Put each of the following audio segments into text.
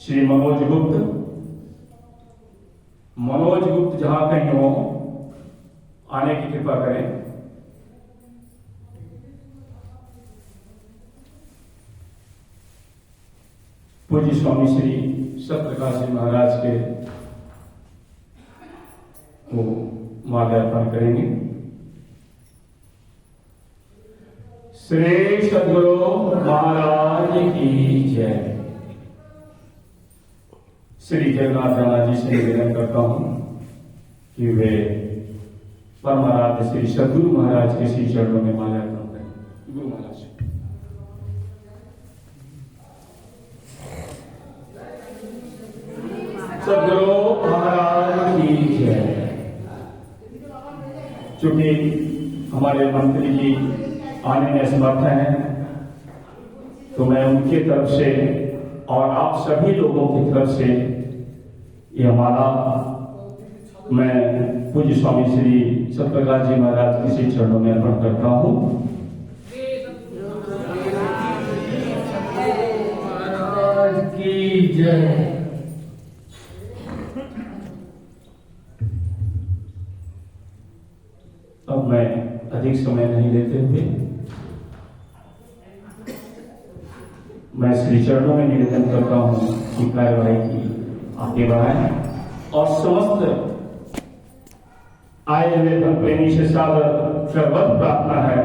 श्री मनोज गुप्त। मनोज गुप्त जहां कहीं हो आने की कृपा करें। पूज्य स्वामी श्री सत्यप्रकाश जी महाराज के को माल्यार्पण करेंगे। श्री सद्गुरु महाराज की जय। श्री जगन्नाथ दादा जी से निवेदन करता हूं कि वे परम आराध्य श्री सद्गुरु महाराज के श्री चरणों में माल्यार्पण करें। गुरु महाराज। सद्गुरु महाराज की जय। चूंकि हमारे मंत्री जी आने में असमर्थ हैं, तो मैं उनके तरफ से और आप सभी लोगों की तरफ से यह माला मैं पूज्य स्वामी श्री सत्यप्रकाश जी महाराज के श्री चरणों में अर्पण करता हूं। महाराज की जय। अब मैं अधिक समय नहीं लेते हुए मैं श्री चरणों में निवेदन करता हूं कि कार्यवाही की आगे बढ़ाएं और समस्त आए हुए धर्म प्रेमी से सादर सर्वत्र प्रार्थना है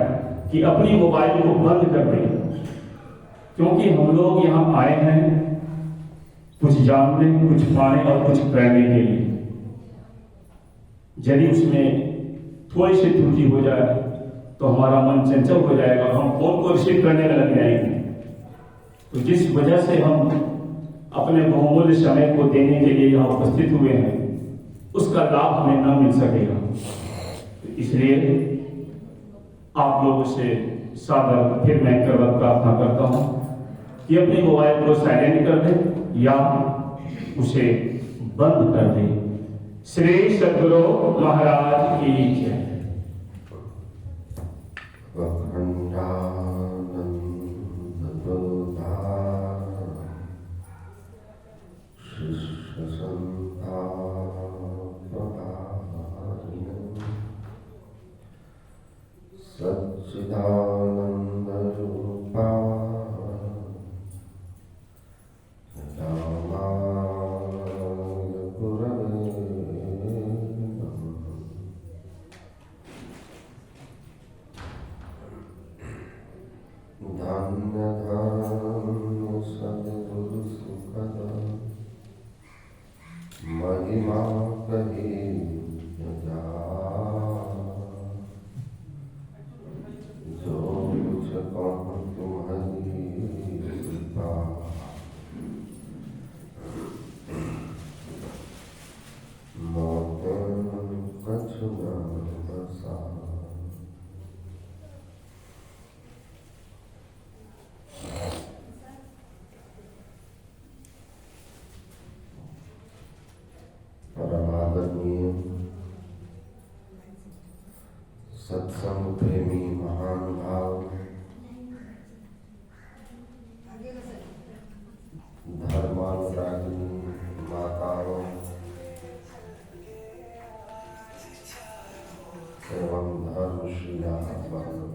कि अपनी मोबाइल को बंद कर दें, क्योंकि हम लोग यहां आए हैं कुछ जानने, कुछ पाने और कुछ करने के लिए। यदि उसमें थोड़ी सी त्रुटि हो जाए तो हमारा मन चंचल हो जाएगा, हम फोन को रिसीव करने में लग जाएंगे। तो जिस वजह से हम अपने बहुमूल्य समय को देने के लिए यहाँ उपस्थित हुए हैं, उसका लाभ हमें न मिल सकेगा। तो इसलिए आप लोगों से सादर फिर मैं करवत प्रार्थना करता हूँ कि अपने मोबाइल को साइलेंट कर दें या उसे बंद कर दें। श्री सद्गुरु महाराज की जय। सच्चिदानंद रूपा महिमा कही जा, जो कुछ कहूँ तुम्हारी कृपा। मौत कछु न बसा, परमादरणीय सत्संग प्रेमी महानुभाव, धर्मानुरागिनी माताओं एवं धर्मशिला वर्ग,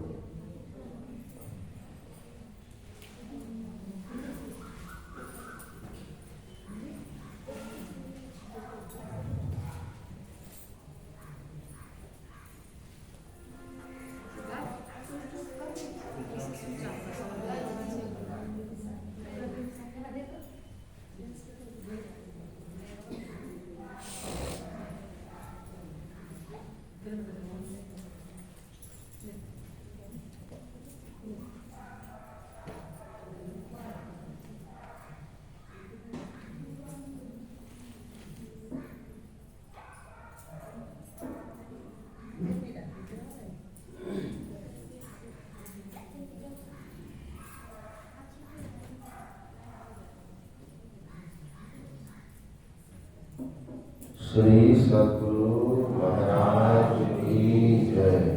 श्री सद्गुरु महाराज की जय।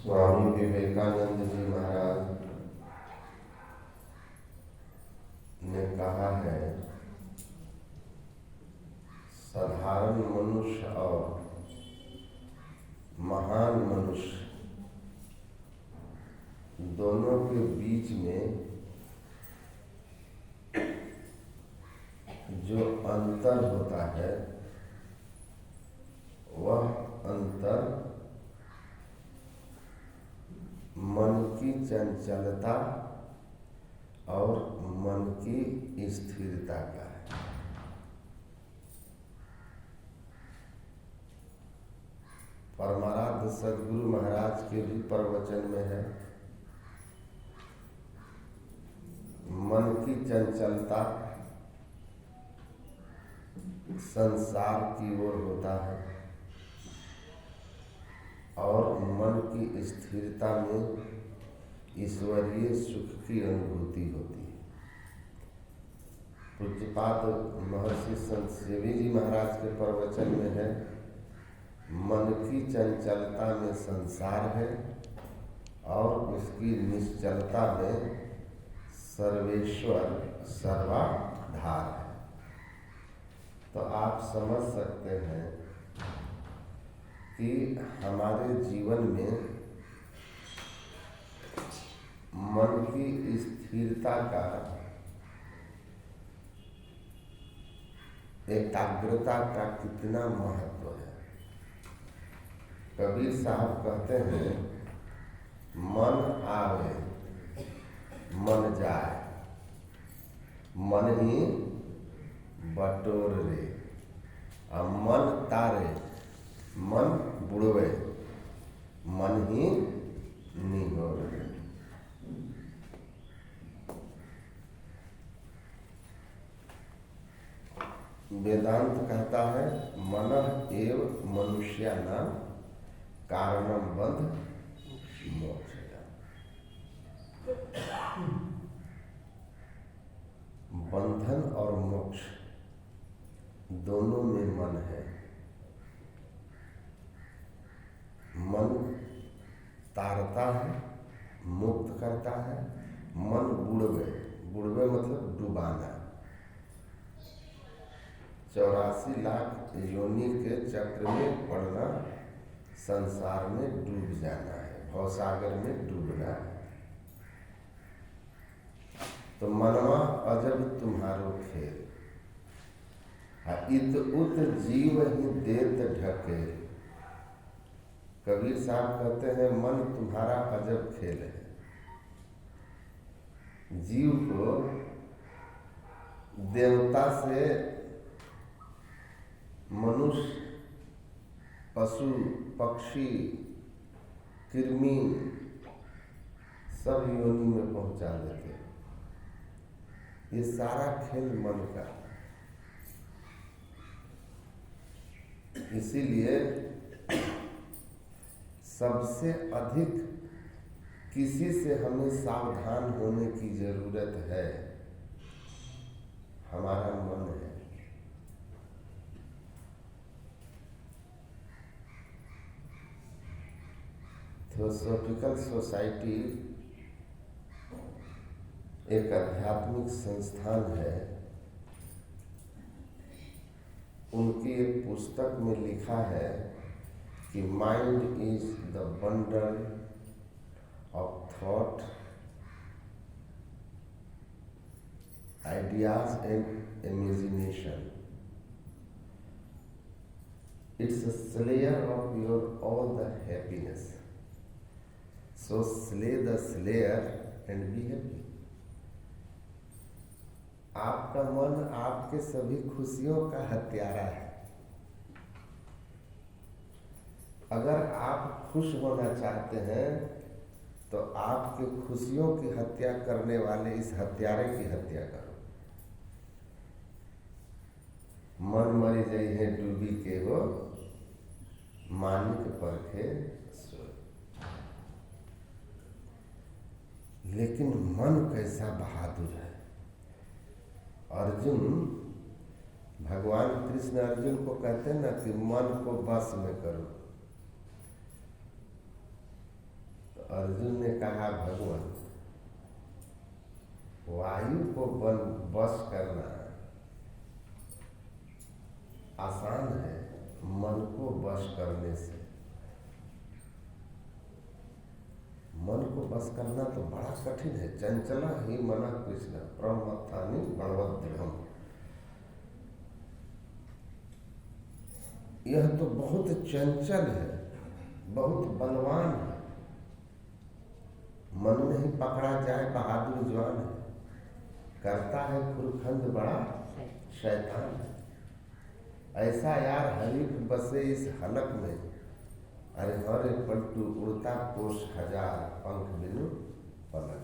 स्वामी विवेकानंद जी महाराज ने कहा है, साधारण मनुष्य और महान मनुष्य दोनों के बीच में जो अंतर होता है वह अंतर मन की चंचलता और मन की स्थिरता का है। परमाराध्य सद्गुरु महाराज के भी प्रवचन में है, मन की चंचलता संसार की ओर होता है और मन की स्थिरता में ईश्वरीय सुख की अनुभूति होती है। पूज्यपाद महर्षि संत सेवी जी महाराज के प्रवचन में है, मन की चंचलता में संसार है और उसकी निश्चलता में सर्वेश्वर सर्वाधार है। तो आप समझ सकते हैं कि हमारे जीवन में मन की स्थिरता का, एकाग्रता का कितना महत्व है। कबीर साहब कहते हैं, मन आवे मन जाए, मन ही बटोर रे, और मन तारे मन बुड़वे, मन ही निगोर रे। वेदांत कहता है, मनः एव मनुष्याणां कारणं बंध मोक्षः। बंधन और मोक्ष दोनों में मन है। मन तारता है, मुक्त करता है। मन बुड़वे, बुड़वे मतलब डुबाना। 84 लाख योनि के चक्र में पड़ना, संसार में डूब जाना है, भवसागर में डूबना है। तो मनवा अजब तुम्हारो खेल, इत उत जीव ही देत ढके। कबीर साहब कहते हैं, मन तुम्हारा अजब खेल है। जीव को देवता से मनुष्य, पशु, पक्षी, कृमि सब योनि में पहुंचा देते हैं। ये सारा खेल मन का। इसीलिए सबसे अधिक किसी से हमें सावधान होने की जरूरत है, हमारा मन है। थियोसॉफिकल सोसाइटी एक आध्यात्मिक संस्थान है। उनकी एक पुस्तक में लिखा है कि mind is the bundle of thought, ideas and imagination. It's a slayer of your all the happiness. So slay the slayer and be happy. आपका मन आपके सभी खुशियों का हत्यारा है। अगर आप खुश होना चाहते हैं तो आपके खुशियों की हत्या करने वाले इस हत्यारे की हत्या करो। मन मरी जाइ है डूबी के हो, मानिक परखे सोए। लेकिन मन कैसा बहादुर है। अर्जुन, भगवान कृष्ण अर्जुन को कहते हैं ना कि मन को बस में करो। अर्जुन ने कहा, भगवान वायु को बस करना आसान है, मन को बस करने से। मन को बस करना तो बड़ा कठिन है। चंचला ही मना कृष्ण प्रमत्थानि बलवदृढ़म्। यह तो बहुत चंचल है, बहुत बलवान है। मन नहीं पकड़ा जाए बहादुर जवान है, करता है खुरखंड बड़ा शैतान है। ऐसा यार हरीफ बसे इस हलक में, अरे हरे पलटू उड़ता कोष हजार, पंख बिनु पलक।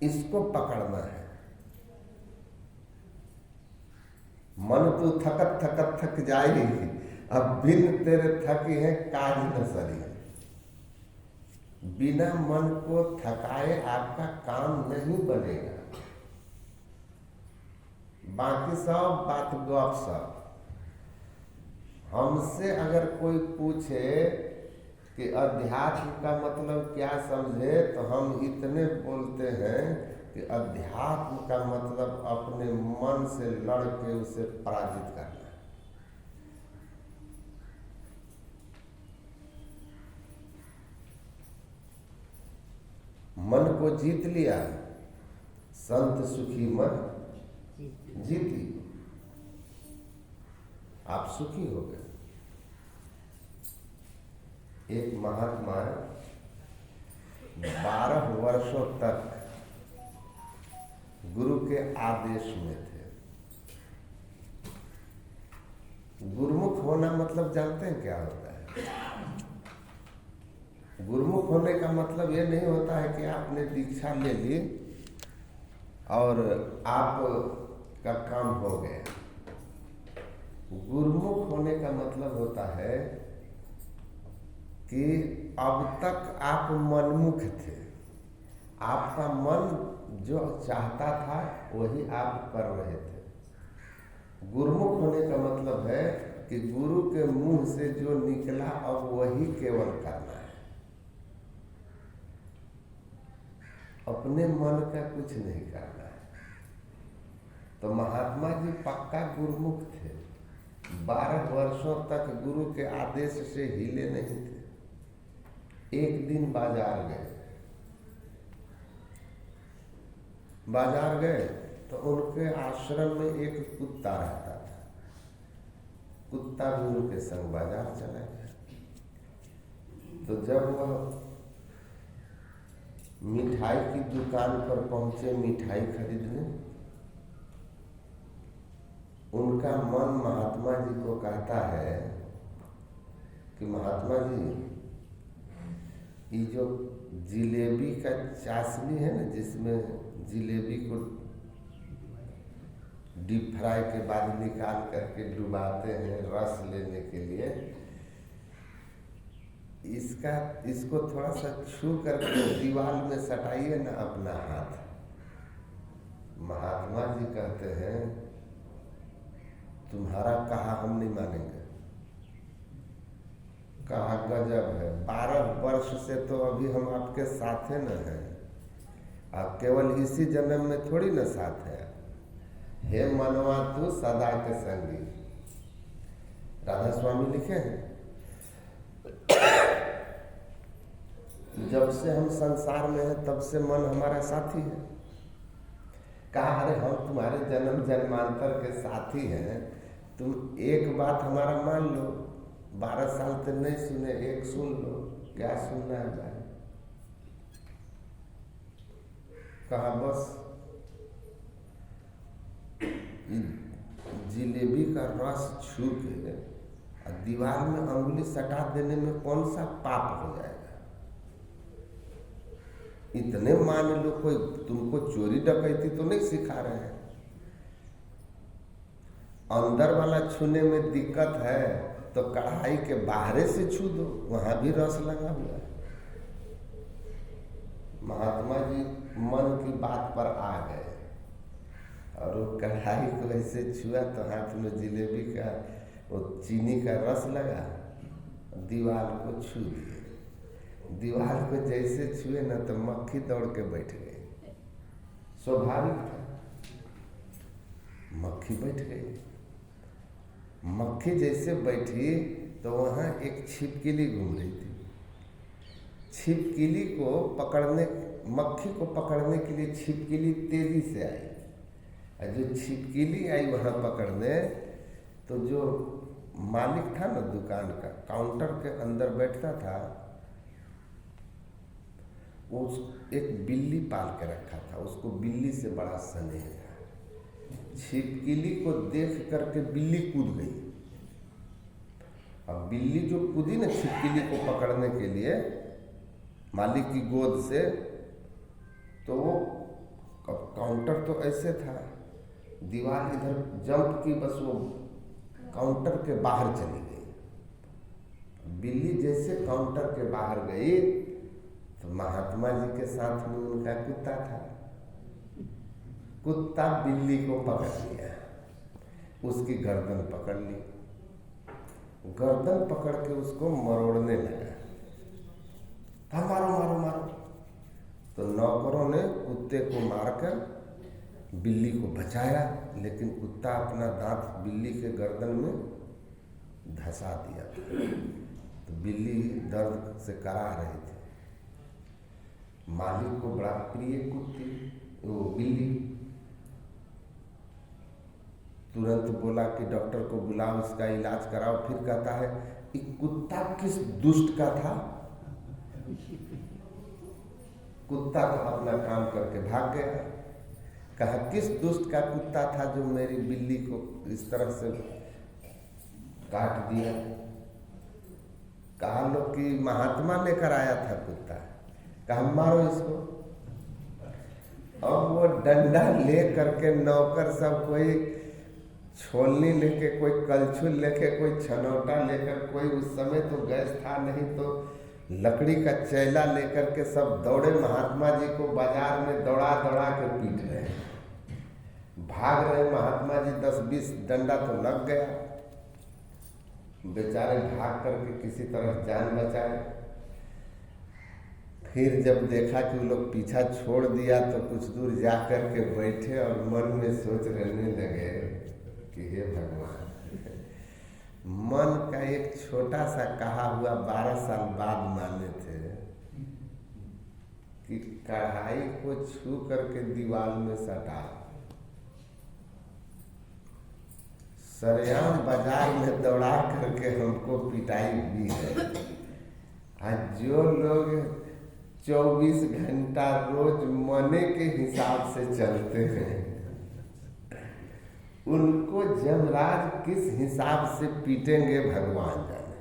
इसको पकड़ना है। मन तो थकत थकत थक जाएगी, अब बिन तेरे थकी है काज न सरी। बिना मन को थकाए आपका काम नहीं बनेगा। बाकी सब बात गप सब। हमसे अगर कोई पूछे कि अध्यात्म का मतलब क्या समझे, तो हम इतने बोलते हैं कि अध्यात्म का मतलब अपने मन से लड़ के उसे पराजित करना। मन को जीत लिया, संत सुखी मन जीती, आप सुखी हो गए। एक महात्मा 12 वर्षों तक गुरु के आदेश में थे। गुरुमुख होना मतलब जानते हैं क्या होता है? गुरुमुख होने का मतलब ये नहीं होता है कि आपने दीक्षा ले ली और आप का काम हो गया। गुरुमुख होने का मतलब होता है कि अब तक आप मनमुख थे, आपका मन जो चाहता था वही आप कर रहे थे। गुरुमुख होने का मतलब है कि गुरु के मुंह से जो निकला अब वही केवल करना है, अपने मन का कुछ नहीं करना है। तो महात्मा जी पक्का गुरुमुख थे। 12 वर्षों तक गुरु के आदेश से हिले नहीं थे। एक दिन बाजार गए तो उनके आश्रम में एक कुत्ता रहता था। कुत्ता भी उनके संग बाजार चला गया। तो जब वह मिठाई की दुकान पर पहुंचे मिठाई खरीदने, उनका मन महात्मा जी को कहता है कि महात्मा जी, ये जो जिलेबी का चाशनी है ना, जिसमें जिलेबी को डीप फ्राई के बाद निकाल करके डुबाते हैं रस लेने के लिए, इसको थोड़ा सा छू करके दीवार में सटाइए ना अपना हाथ। महात्मा जी कहते हैं, तुम्हारा कहा हम नहीं मानेंगे। कहा गजब है, 12 वर्ष से तो अभी हम आपके साथ है न हैं, आप केवल इसी जन्म में थोड़ी न साथ है। हे मनवा तू सदा के संगी, राधा स्वामी लिखे हैं। जब से हम संसार में हैं तब से मन हमारा साथी है। कहा अरे हम तुम्हारे जन्म जन्मांतर के साथी हैं, तुम एक बात हमारा मान लो। 12 साल तो नहीं सुने, एक सुन लो। क्या सुनना है भाई? कहा बस जिलेबी का रस छू के दीवार में अंगुली सटा देने में कौन सा पाप हो जाएगा? इतने मान लो, कोई तुमको चोरी डकैती तो नहीं सिखा रहे हैं। अंदर वाला छूने में दिक्कत है तो कढ़ाई के बाहर से छू दो, वहां भी रस लगा हुआ है। महात्मा जी मन की बात पर आ गए और वो कढ़ाई को ऐसे छुआ तो हाथ में जिलेबी का वो चीनी का रस लगा, दीवार को छू दिए। दीवार को जैसे छुए ना तो मक्खी दौड़ के बैठ गई। स्वाभाविक था, मक्खी बैठ गई। मक्खी जैसे बैठी तो वहाँ एक छिपकली घूम रही थी। छिपकली को पकड़ने, मक्खी को पकड़ने के लिए छिपकली तेजी से आई, और जो छिपकली आई वहाँ पकड़ने, तो जो मालिक था ना दुकान का, काउंटर के अंदर बैठता था, उस एक बिल्ली पाल के रखा था, उसको बिल्ली से बड़ा स्नेह था। छिपकली को देख करके बिल्ली कूद गई। अब बिल्ली जो कूदी ना छिपकली को पकड़ने के लिए मालिक की गोद से, तो वो काउंटर तो ऐसे था, दीवार इधर जंप की, बस वो काउंटर के बाहर चली गई। बिल्ली जैसे काउंटर के बाहर गई तो महात्मा जी के साथ में उनका कुत्ता था। कुत्ता बिल्ली को पकड़ लिया, उसकी गर्दन पकड़ ली, गर्दन पकड़ के उसको मरोड़ने लगा। मारो मारो मारो। तो नौकरों ने कुत्ते को मारकर बिल्ली को बचाया, लेकिन कुत्ता अपना दांत बिल्ली के गर्दन में धंसा दिया था। तो बिल्ली दर्द से करा रही थी। मालिक को बड़ा प्रिय कुत्ती वो बिल्ली। तुरंत बोला कि डॉक्टर को बुलाओ, इसका इलाज कराओ। फिर कहता है कि कुत्ता किस दुष्ट का था। कुत्ता तो अपना काम करके भाग गया। कहा किस दुष्ट का कुत्ता था जो मेरी बिल्ली को इस तरह से काट दिया। कहा लो कि महात्मा लेकर आया था कुत्ता। कहा मारो इसको। अब वो डंडा ले करके नौकर सब, कोई छोलनी लेके, कोई कलछुल लेके, कोई छनौटा लेकर, कोई उस समय तो गैस था नहीं तो लकड़ी का चैला लेकर के सब दौड़े। महात्मा जी को बाजार में दौड़ा दौड़ा के पीट रहे, भाग रहे। महात्मा जी 10-20 डंडा तो लग गया। बेचारे भाग करके किसी तरह जान बचाए। फिर जब देखा कि वो लोग पीछा छोड़ दिया तो कुछ दूर जा कर के बैठे और मन में सोच रहने लगे कि हे भगवान, मन का एक छोटा सा कहा हुआ 12 साल बाद माने थे कि कढ़ाई को छू करके दीवार में सटा, सरेआम बाजार में दौड़ा करके हमको पिटाई हुई है। आज जो लोग 24 घंटा रोज मने के हिसाब से चलते हैं, उनको जमराज किस हिसाब से पीटेंगे भगवान जाने।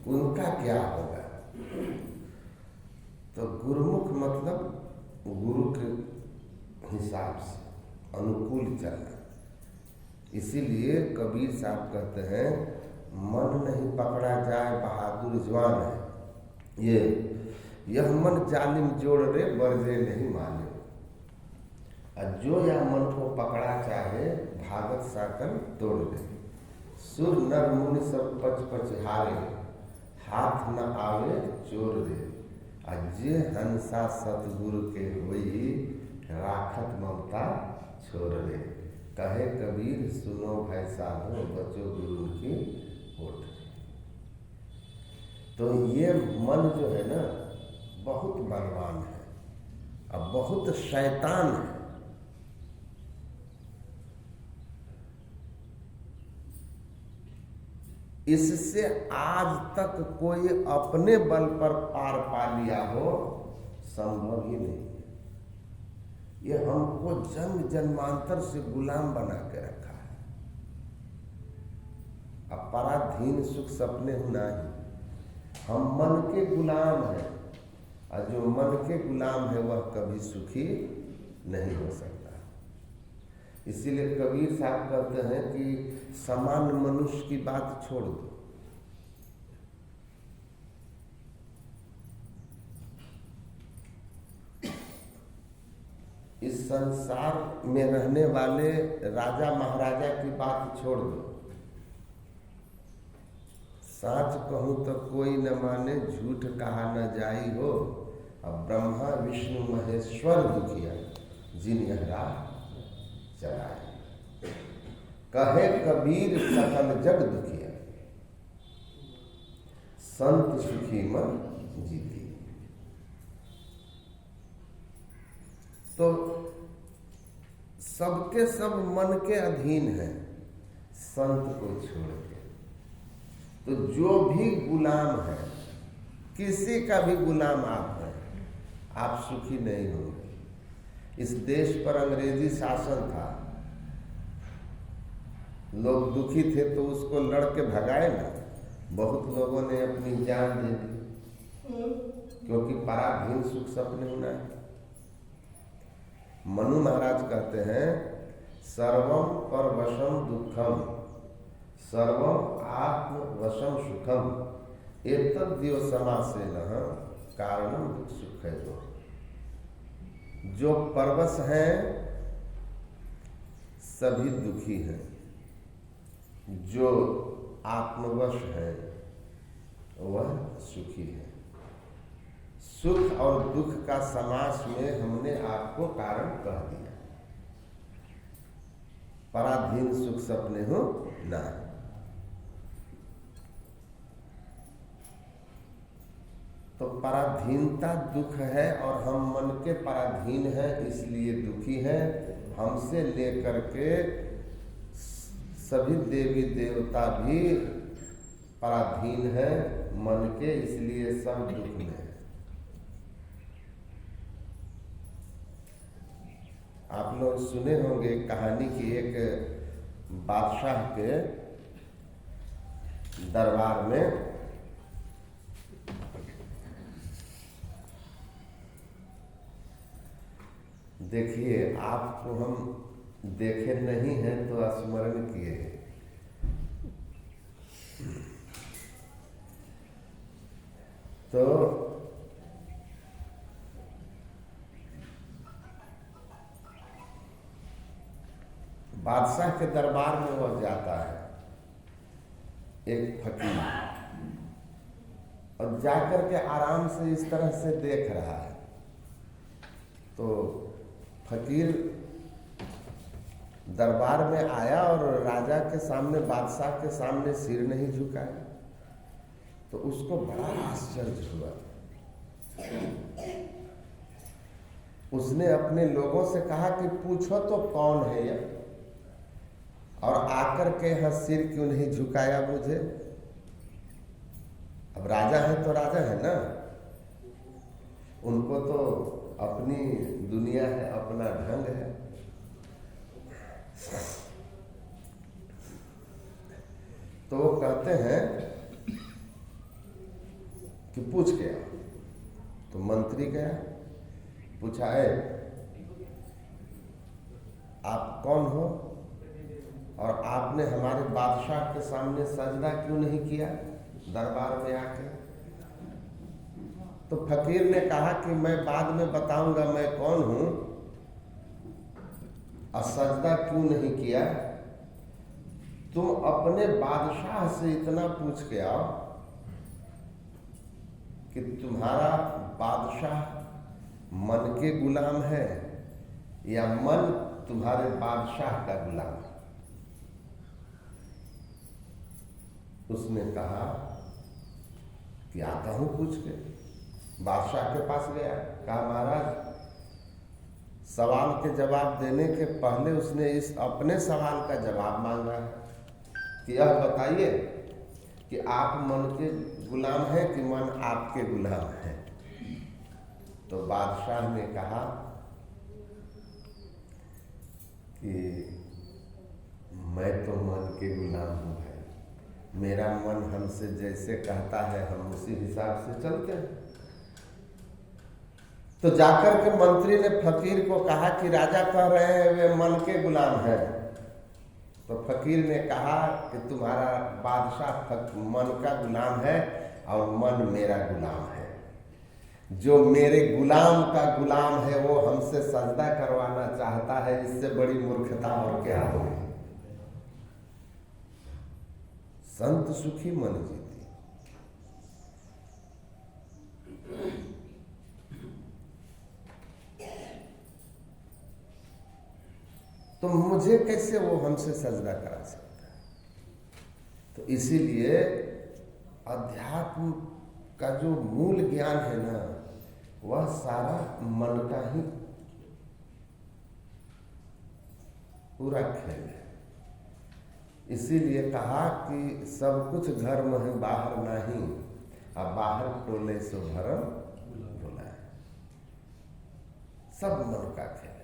उनका क्या होगा। तो गुरुमुख मतलब गुरु के हिसाब से अनुकूल चलना। इसीलिए कबीर साहब कहते हैं मन नहीं पकड़ा जाए बहादुर जवान है, यह मन जालिम जोड़ रे बरजे नहीं माने। और जो या मन को पकड़ा चाहे भागत साकल तोड़ दे। सुर नर मुनि सब पच पच हारे, हाथ न आवे चोर दे। अजे हंसा सतगुरु के होई, राखत ममता छोड़ दे। कहे कबीर सुनो भाई साधो, बचो गुरु की होठ। तो ये मन जो है ना बहुत बलवान है और बहुत शैतान है। इससे आज तक कोई अपने बल पर पार पा लिया हो संभव ही नहीं। ये हमको जन्म जन्मांतर से गुलाम बना के रखा है। अब पराधीन सुख सपने होना ही, हम मन के गुलाम हैं और जो मन के गुलाम है वह कभी सुखी नहीं हो सकता। इसीलिए कबीर साहब कहते हैं कि सामान्य मनुष्य की बात छोड़ दो, इस संसार में रहने वाले राजा महाराजा की बात छोड़ दो, साच कहूँ तो कोई न माने, झूठ कहा न जाई हो। अब ब्रह्मा विष्णु महेश्वर दुखिया, जिन यह राह चलाए। कहे कबीर सकल जग दुखिया, संत सुखी मन जीती। तो सबके सब मन के अधीन है संत को छोड़ के। तो जो भी गुलाम है, किसी का भी गुलाम आप हैं, आप सुखी नहीं होंगे। इस देश पर अंग्रेजी शासन था, लोग दुखी थे तो उसको लड़के भगाए ना। बहुत लोगों ने अपनी जान दे दी, क्योंकि पराधीन सुख सपने होना है। मनु महाराज कहते हैं, सर्वम परवशम दुखम, सर्वम आत्मवशम सुखम, एतद्यो समासेन कारणम दुख सुख है। जो परवश हैं सभी दुखी हैं, जो आत्मवश है वह सुखी है। सुख और दुख का समास में हमने आपको कारण कह दिया। पराधीन सुख सपने हो ना। तो पराधीनता दुख है, और हम मन के पराधीन हैं इसलिए दुखी हैं। हमसे लेकर के सभी देवी देवता भी पराधीन है मन के, इसलिए सब दुख में है। आप लोग सुने होंगे कहानी की, एक बादशाह के दरबार में देखिए, आपको हम देखे नहीं हैं तो स्मरण किए हैं। तो बादशाह के दरबार में वह जाता है, एक फकीर, और जाकर के आराम से इस तरह से देख रहा है। तो फकीर दरबार में आया और राजा के सामने, बादशाह के सामने सिर नहीं झुकाया। तो उसको बड़ा आश्चर्य हुआ। उसने अपने लोगों से कहा कि पूछो तो कौन है यह, और आकर के यहाँ सिर क्यों नहीं झुकाया मुझे। अब राजा है तो राजा है ना, उनको तो अपनी दुनिया है, अपना ढंग है। तो वो कहते हैं कि पूछ गया। तो मंत्री गया, पूछा, है आप कौन हो, और आपने हमारे बादशाह के सामने सजदा क्यों नहीं किया दरबार में आके। तो फकीर ने कहा कि मैं बाद में बताऊंगा मैं कौन हूं, और सजदा क्यों नहीं किया। तुम अपने बादशाह से इतना पूछ के आओ कि तुम्हारा बादशाह मन के गुलाम है या मन तुम्हारे बादशाह का गुलाम है। उसने कहा कि आता हूं पूछ के। बादशाह के पास गया, कहा महाराज, सवाल के जवाब देने के पहले उसने इस अपने सवाल का जवाब मांगा है कि यह बताइए कि आप मन के गुलाम हैं कि मन आपके गुलाम है। तो बादशाह ने कहा कि मैं तो मन के गुलाम हूं भाई, मेरा मन हमसे जैसे कहता है हम उसी हिसाब से चलते हैं। तो जाकर के मंत्री ने फकीर को कहा कि राजा कह रहे हैं वे मन के गुलाम हैं। तो फकीर ने कहा कि तुम्हारा बादशाह मन का गुलाम है और मन मेरा गुलाम है। जो मेरे गुलाम का गुलाम है वो हमसे सजदा करवाना चाहता है, इससे बड़ी मूर्खता और क्या होगी। संत सुखी मन जीते। तो मुझे कैसे वो हमसे सजदा करा सकता है। तो इसीलिए अध्यात्म का जो मूल ज्ञान है ना, वह सारा मन का ही पूरा खेल है। इसीलिए कहा कि सब कुछ घर में है बाहर नहीं, अब बाहर टोले सो भरम भुलाए। सब मन का खेल है।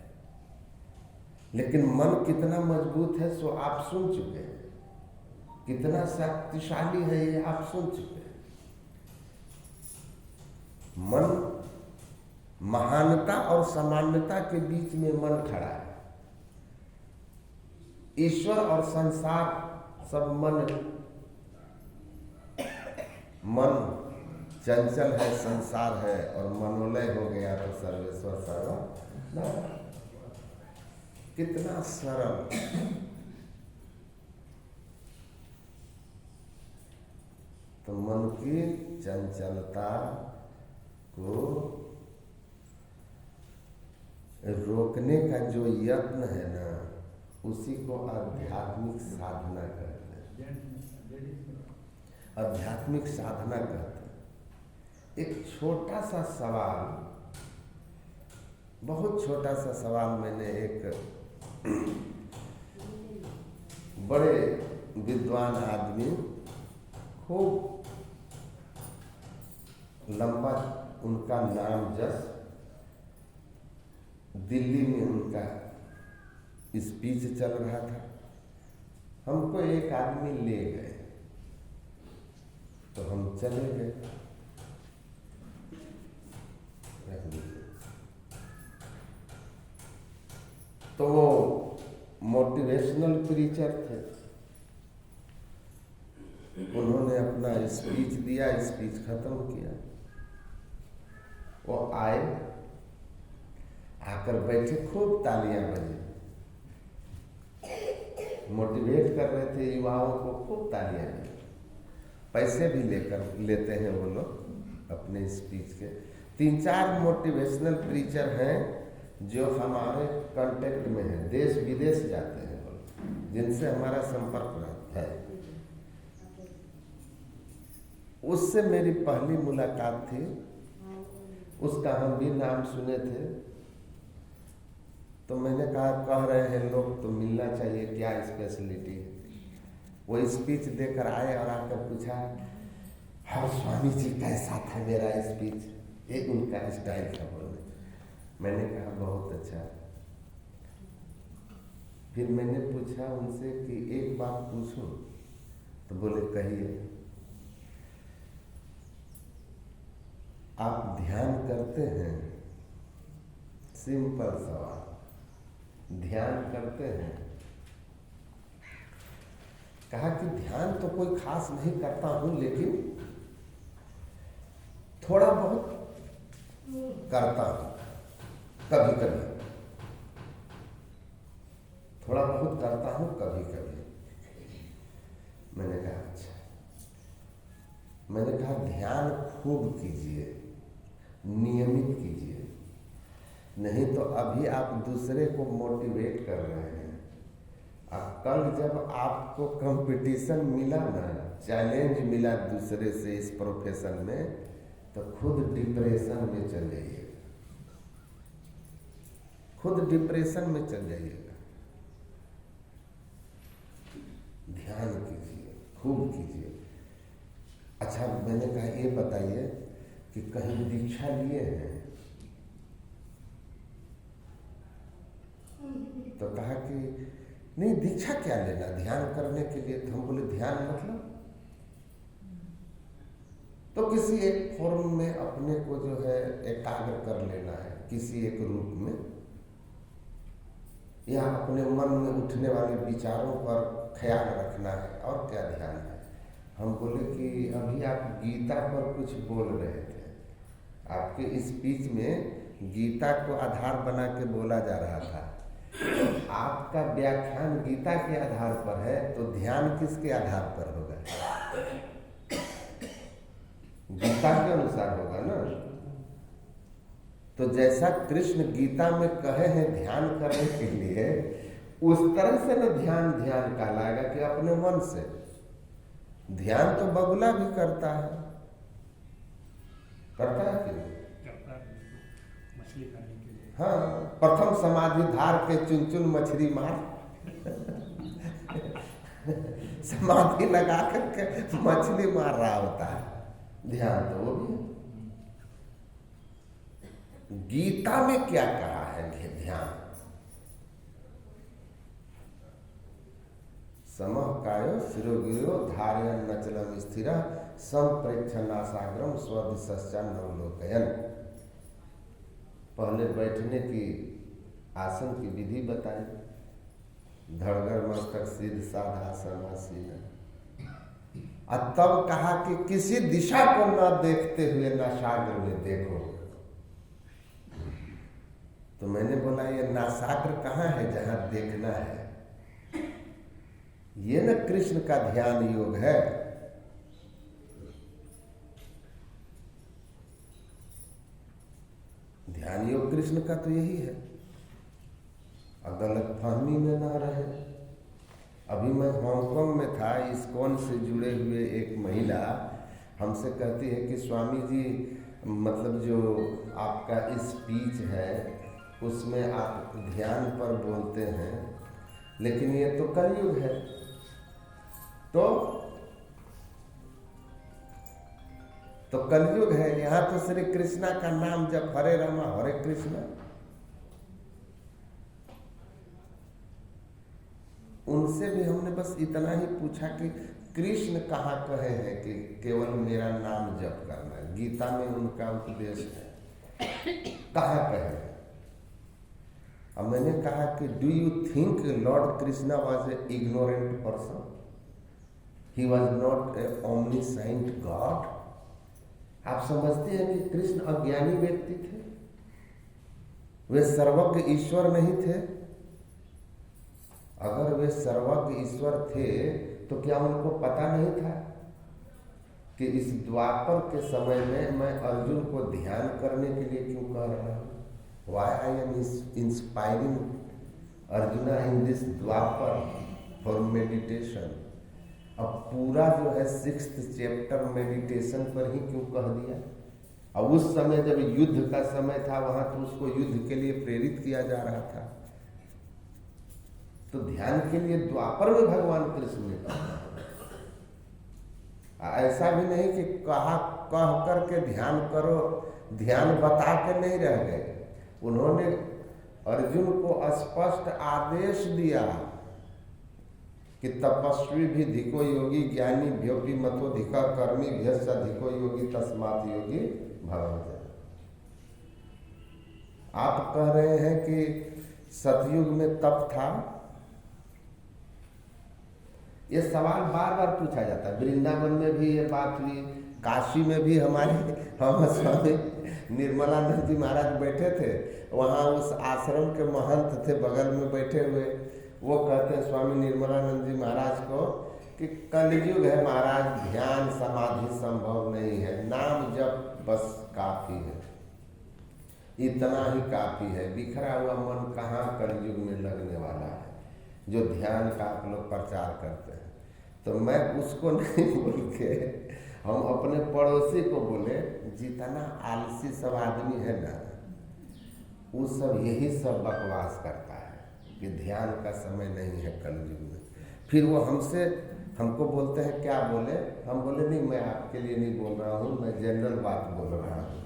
लेकिन मन कितना मजबूत है सो आप सुन चुके हैं, कितना शक्तिशाली है ये आप सुन चुके हैं। मन महानता और सामान्यता के बीच में मन खड़ा है। ईश्वर और संसार सब मन चंचल है, संसार है, और मनोलय हो गया तो सर्वेश्वर सर्व। कितना सरल। तो मन की चंचलता को रोकने का जो यत्न है ना, उसी को आध्यात्मिक साधना कहते हैं। आध्यात्मिक साधना कहते हैं। एक छोटा सा सवाल, बहुत छोटा सा सवाल मैंने एक बड़े विद्वान आदमी, खूब लंबा उनका नाम जस, दिल्ली में उनका स्पीच चल रहा था। हमको एक आदमी ले गए तो हम चले गए। तो वो मोटिवेशनल प्रीचर थे। उन्होंने अपना स्पीच दिया, स्पीच खत्म किया। वो आए, आकर बैठे, खूब तालियां बजी, मोटिवेट कर रहे थे युवाओं को, खूब तालियां बजी। पैसे भी लेते हैं वो लोग अपने स्पीच के। 3-4 मोटिवेशनल प्रीचर हैं जो हमारे कांटेक्ट में हैं, देश विदेश जाते हैं वो, जिनसे हमारा संपर्क रहता है। उससे मेरी पहली मुलाकात थी। उसका हम भी नाम सुने थे। तो मैंने कहा, कह रहे हैं लोग तो मिलना चाहिए, क्या स्पेशलिटी है। वो स्पीच देकर आए और आकर पूछा, हाँ स्वामी जी कैसा था मेरा स्पीच। एक उनका स्टाइल था बोलने। मैंने कहा बहुत अच्छा। फिर मैंने पूछा उनसे कि एक बात पूछूं, तो बोले कहिए। आप ध्यान करते हैं? सिंपल सवाल, ध्यान करते हैं? कहा कि ध्यान तो कोई खास नहीं करता हूं, लेकिन थोड़ा बहुत करता हूं, कभी कभी थोड़ा बहुत करता हूं, कभी कभी। मैंने कहा अच्छा। मैंने कहा ध्यान खूब कीजिए, नियमित कीजिए, नहीं तो अभी आप दूसरे को मोटिवेट कर रहे हैं। अब कल जब आपको कंपटीशन मिला ना, चैलेंज मिला दूसरे से इस प्रोफेशन में, तो खुद डिप्रेशन में चल जाइएगा, खुद डिप्रेशन में चल जाइएगा। ध्यान कीजिए, खूब कीजिए। अच्छा, मैंने कहा ये बताइए कि कहीं दीक्षा लिए हैं? तो कहा कि नहीं, दीक्षा क्या लेना, ध्यान करने के लिए। तो हम बोले ध्यान मतलब? तो किसी एक फॉर्म में अपने को जो है एकाग्र कर लेना है, किसी एक रूप में, या अपने मन में उठने वाले विचारों पर ख्याल रखना है, और क्या ध्यान है। हम बोले कि अभी आप गीता पर कुछ बोल रहे थे, आपके स्पीच में गीता को आधार बना के बोला जा रहा था, तो आपका व्याख्यान गीता के आधार पर है, तो ध्यान किसके आधार पर होगा? गीता के अनुसार होगा ना। तो जैसा कृष्ण गीता में कहे हैं ध्यान करने के लिए, उस तरह से न ध्यान कहलाएगा कि अपने मन से। ध्यान तो बगुला भी करता है कि नहीं? मछली खाने के लिए। हाँ, प्रथम समाधि धार के चुन चुन मछली मार। समाधि लगा करके मछली मार रहा होता है, ध्यान तो वो भी है। गीता में क्या कहा है ध्यान? समः कायो शिरोगिरो धारयन् नचलं स्थिरा संप्रेक्ष्य नासाग्रम स्वदिशश्चान्नवलोकयन्। पहले बैठने की आसन की विधि बताई, धड़गड़ मस्तक सिद्ध साधासन। और तब कहा कि किसी दिशा को न देखते हुए नासाग्र में देखो। तो मैंने बोला ये नासाग्र कहाँ है जहां देखना है? ये न कृष्ण का ध्यान योग है। ध्यान योग कृष्ण का तो यही है। और गलत फहमी में ना रहे। अभी मैं हांगकांग में था, इस्कॉन से जुड़े हुए एक महिला हमसे कहती है कि स्वामी जी, मतलब जो आपका स्पीच है उसमें आप ध्यान पर बोलते हैं, लेकिन ये तो कलयुग है, तो कलयुग है, यहाँ तो श्री कृष्णा का नाम जब हरे रामा हरे कृष्णा। उनसे भी हमने बस इतना ही पूछा कि कृष्ण कहाँ कहे हैं कि केवल मेरा नाम जप करना है? गीता में उनका उपदेश है, कहाँ कहे हैं? और मैंने कहा कि do you think Lord Krishna was a ignorant person? He was not a ओमनीसाइंट God? आप समझते हैं कि कृष्ण अज्ञानी व्यक्ति थे? वे सर्वज्ञ ईश्वर नहीं थे? अगर वे सर्वज्ञ ईश्वर थे तो क्या उनको पता नहीं था कि इस द्वापर के समय में मैं अर्जुन को ध्यान करने के लिए क्यों कह रहा हूं? Why I am inspiring Arjuna in this Dwapar for meditation? अब पूरा जो है 6th चैप्टर मेडिटेशन पर ही क्यों कह दिया? अब उस समय जब युद्ध का समय था, वहां तो उसको युद्ध के लिए प्रेरित किया जा रहा था। तो ध्यान के लिए द्वापर में भगवान कृष्ण ने कहा। ऐसा भी नहीं कि कह करके ध्यान करो, ध्यान बता के नहीं रह गए। उन्होंने अर्जुन को स्पष्ट आदेश दिया कि तपस्वी भी धिको योगी, ज्ञानी भ्योपि मतो धिका, कर्मी भ्यश्च धिको योगी, तस्मात् योगी भवन्ति। आप कह रहे हैं कि सतयुग में तप था। ये सवाल बार बार पूछा जाता है। वृंदावन में भी ये बात हुई, काशी में भी हम स्वामी निर्मलानंद जी महाराज बैठे थे, वहाँ उस आश्रम के महंत थे बगल में बैठे हुए। वो कहते हैं स्वामी निर्मलानंद जी महाराज को कि कलयुग है महाराज, ध्यान समाधि संभव नहीं है, नाम जप बस काफी है, इतना ही काफी है। बिखरा हुआ मन कहाँ कलयुग में लगने वाला है, जो ध्यान का आप लोग प्रचार करते हैं। तो मैं उसको नहीं बोल के हम अपने पड़ोसी को बोले, जितना आलसी सब आदमी है ना, वो सब यही सब बकवास करता है कि ध्यान का समय नहीं है कलयुग में। फिर वो हमको बोलते हैं क्या बोले? हम बोले नहीं, मैं आपके लिए नहीं बोल रहा हूँ, मैं जनरल बात बोल रहा हूँ।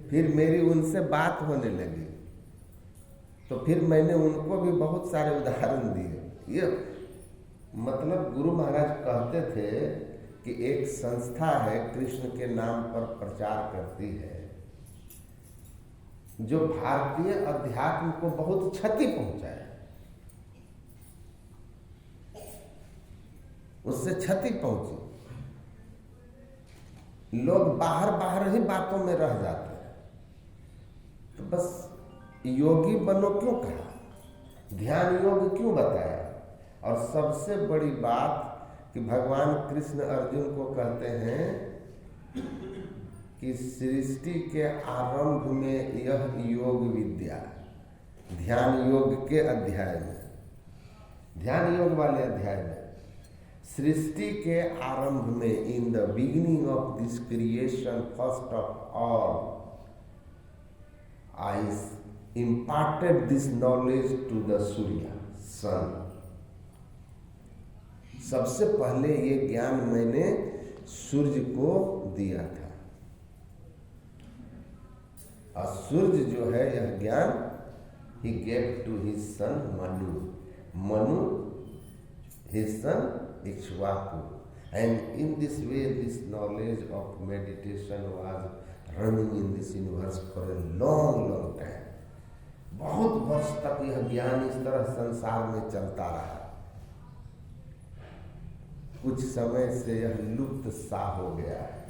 फिर मेरी उनसे बात होने लगी, तो फिर मैंने उनको भी बहुत सारे उदाहरण दिए। ये मतलब गुरु महाराज कहते थे कि एक संस्था है कृष्ण के नाम पर प्रचार करती है, जो भारतीय अध्यात्म को बहुत क्षति पहुंचाए, उससे क्षति पहुंची। लोग बाहर ही बातों में रह जाते हैं। बस योगी बनो क्यों कहा, ध्यान योग क्यों बताया। और सबसे बड़ी बात कि भगवान कृष्ण अर्जुन को कहते हैं कि सृष्टि के आरंभ में यह योग विद्या, ध्यान योग के अध्याय में, ध्यान योग वाले अध्याय में, सृष्टि के आरंभ में, in the beginning of this creation first of all I imparted this knowledge to the सूर्य सन। सबसे पहले ये ज्ञान मैंने सूर्य को दिया था, और सूर्य जो है यह ज्ञान he gave to his son Manu, Manu his son Ikshvaku, and in this way this knowledge of meditation was running in this universe for a long time। बहुत वर्ष तक यह ज्ञान इस तरह संसार में चलता रहा। कुछ समय से यह लुप्त सा हो गया है।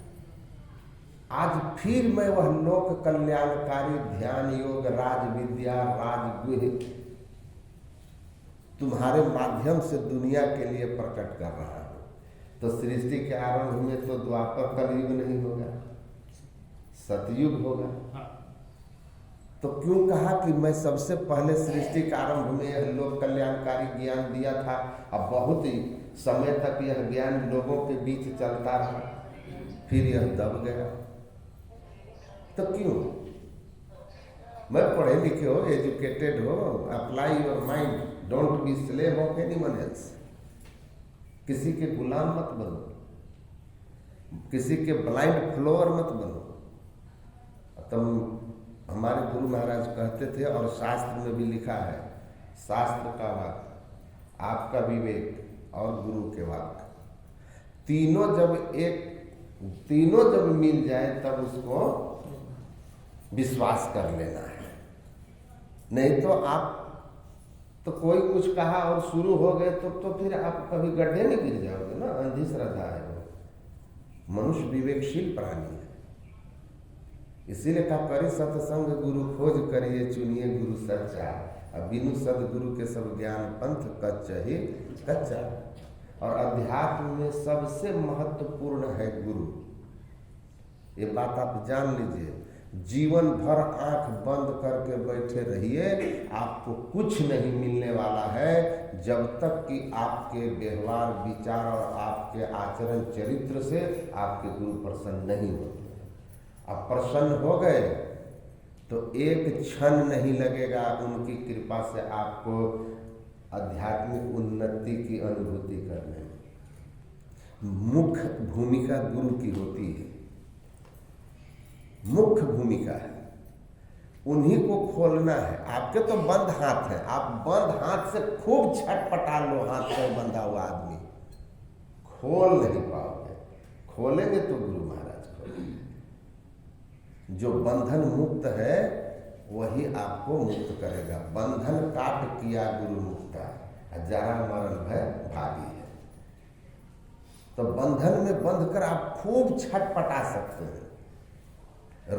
आज फिर मैं वह लोक कल्याणकारी ध्यान योग राज विद्या राजगुह तुम्हारे माध्यम से दुनिया के लिए प्रकट कर रहा हूं। तो सृष्टि के आरंभ में तो द्वापर कलयुग नहीं होगा, सतयुग होगा। तो क्यों कहा कि मैं सबसे पहले सृष्टि के आरंभ में यह लोक कल्याणकारी ज्ञान दिया था। अब बहुत ही समय तक यह ज्ञान लोगों के बीच चलता रहा, फिर यह दब गया। तो क्यों? मैं पढ़े लिखे हो, एजुकेटेड हो, apply your mind, don't be slave of anyone else. किसी के गुलाम मत बनो, किसी के ब्लाइंड फ्लोअर मत बनो। तुम हमारे गुरु महाराज कहते थे, और शास्त्र में भी लिखा है, शास्त्र का वाक्य, आपका विवेक और गुरु के वाक्य, तीनों जब मिल जाए तब उसको विश्वास कर लेना है। नहीं तो आप तो कोई कुछ कहा और शुरू हो गए तो फिर आप कभी गड्ढे में गिर जाओगे ना। अंधी श्रद्धा है वो। मनुष्य विवेकशील प्राणी है, इसीलिए कहा करी सत्संग गुरु खोज करिए, चुनिए गुरु सच्चा। अब बिनु सदगुरु के सब ज्ञान पंथ कच्चा ही कच्चा। और अध्यात्म में सबसे महत्वपूर्ण है गुरु। ये बात आप जान लीजिए। जीवन भर आंख बंद करके बैठे रहिए, आपको कुछ नहीं मिलने वाला है जब तक कि आपके व्यवहार विचार और आपके आचरण चरित्र से आपके गुरु प्रसन्न नहीं होते। आप प्रसन्न हो गए तो एक क्षण नहीं लगेगा उनकी कृपा से आपको आध्यात्मिक उन्नति की अनुभूति करने में। मुख्य भूमिका गुरु की होती है, मुख्य भूमिका है, उन्हीं को खोलना है। आपके तो बंद हाथ है, आप बंद हाथ से खूब छटपटा लो, हाथ से बंधा हुआ आदमी खोल नहीं पाओगे। खोलेंगे तो गुरु महाराज खोलेंगे। जो बंधन मुक्त है वही आपको मुक्त करेगा। बंधन काट किया गुरु मुक्ता, जरा मरण भय भागी है। तो बंधन में बंध कर आप खूब छटपटा सकते हैं,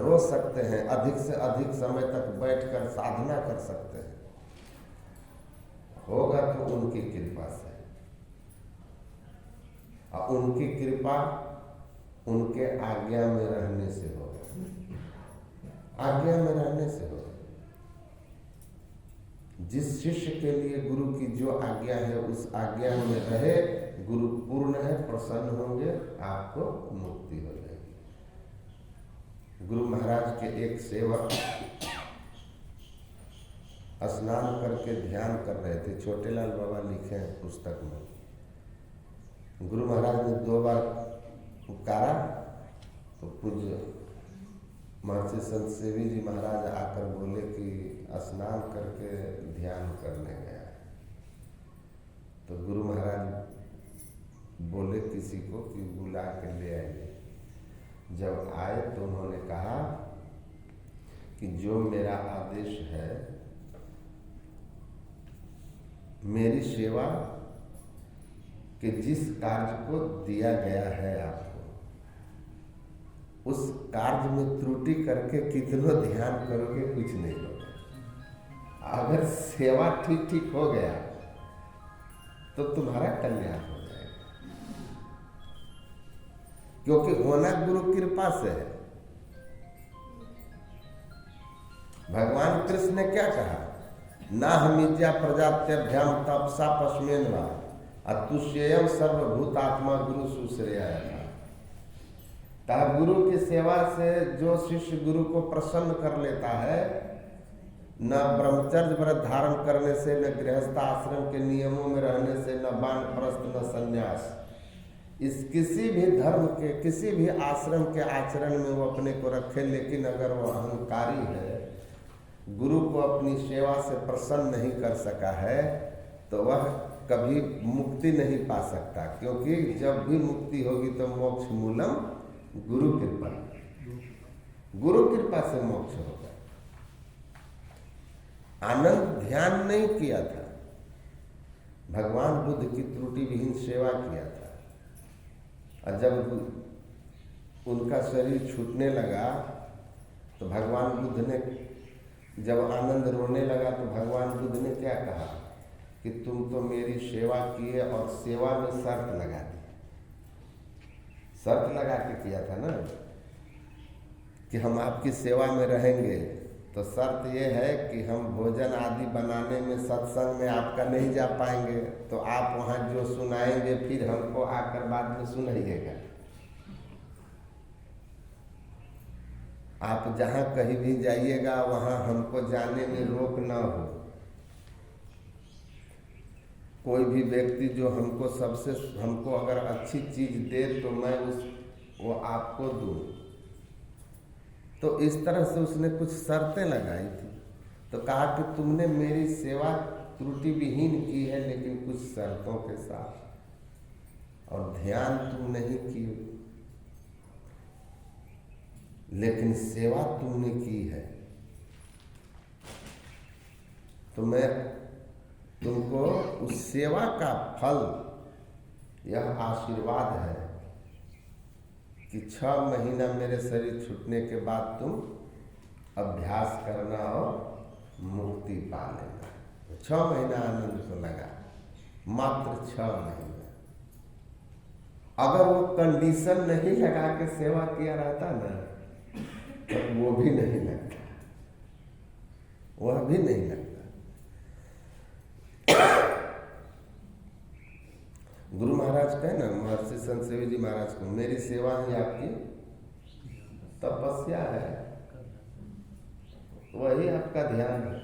रो सकते हैं, अधिक से अधिक समय तक बैठकर साधना कर सकते हैं। होगा तो उनकी कृपा से, और उनकी कृपा उनके आज्ञा में रहने से होगा। आज्ञा में रहने से होगा। जिस शिष्य के लिए गुरु की जो आज्ञा है उस आज्ञा में रहे, गुरु पूर्ण है, प्रसन्न होंगे, आपको मुक्ति हो जाएगी। गुरु महाराज के एक सेवक स्नान करके ध्यान कर रहे थे। छोटेलाल बाबा लिखे हैं पुस्तक में। गुरु महाराज ने 2 बार पुकारा तो पूज्य महर्षि संत सेवी जी महाराज आकर बोले कि स्नान करके ध्यान करने गया। तो गुरु महाराज बोले किसी को कि बुला के ले आइए। जब आए तो उन्होंने कहा कि जो मेरा आदेश है, मेरी सेवा के जिस कार्य को दिया गया है आपको, उस कार्य में त्रुटि करके कितना ध्यान करोगे कुछ नहीं होगा। अगर सेवा ठीक ठीक हो गया तो तुम्हारा कल्याण हो जाएगा, क्योंकि होना गुरु कृपा से है। भगवान कृष्ण ने क्या कहा, ना हमिज्या प्रजात्यभ्याम तपसा पश्मेन वा अतुष्यम सर्वभूतात्मा गुरु सुश्रेया था। कहा गुरु की सेवा से जो शिष्य गुरु को प्रसन्न कर लेता है, न ब्रह्मचर्य व्रत धारण करने से, न गृहस्थ आश्रम के नियमों में रहने से, न वानप्रस्थ, न संन्यास, इस किसी भी धर्म के किसी भी आश्रम के आचरण में वो अपने को रखे, लेकिन अगर वो अहंकारी है, गुरु को अपनी सेवा से प्रसन्न नहीं कर सका है, तो वह कभी मुक्ति नहीं पा सकता। क्योंकि जब भी मुक्ति होगी तो मोक्ष मूलम गुरु कृपा, गुरु कृपा से मोक्ष होगा। आनंद ध्यान नहीं किया था, भगवान बुद्ध की त्रुटि विहीन सेवा किया था, और जब उनका शरीर छूटने लगा तो भगवान बुद्ध ने, जब आनंद रोने लगा तो भगवान बुद्ध ने क्या कहा कि तुम तो मेरी सेवा किए और सेवा में शर्त लगा दी। शर्त लगा के किया था ना कि हम आपकी सेवा में रहेंगे, तो शर्त ये है कि हम भोजन आदि बनाने में, सत्संग में आपका नहीं जा पाएंगे, तो आप वहाँ जो सुनाएंगे फिर हमको आकर बाद में सुनाइएगा। आप जहाँ कहीं भी जाइएगा वहाँ हमको जाने में रोक ना हो। कोई भी व्यक्ति जो हमको अगर अच्छी चीज दे तो मैं वो आपको दूं। तो इस तरह से उसने कुछ शर्तें लगाई थी। तो कहा कि तुमने मेरी सेवा त्रुटि विहीन की है, लेकिन कुछ शर्तों के साथ, और ध्यान तुम नहीं की, लेकिन सेवा तुमने की है, तो मैं तुमको उस सेवा का फल, यह आशीर्वाद है कि 6 महीना मेरे शरीर छूटने के बाद तुम अभ्यास करना और मुक्ति पा लेना। 6 महीना आनंद को लगा, मात्र 6 महीना। अगर वो कंडीशन नहीं लगा के सेवा किया रहता ना, तो वो भी नहीं लगता, वह भी नहीं लगता। गुरु महाराज कहे ना, महर्षि संत सेवी जी महाराज को, मेरी सेवा ही आपकी तपस्या है, वही आपका ध्यान है।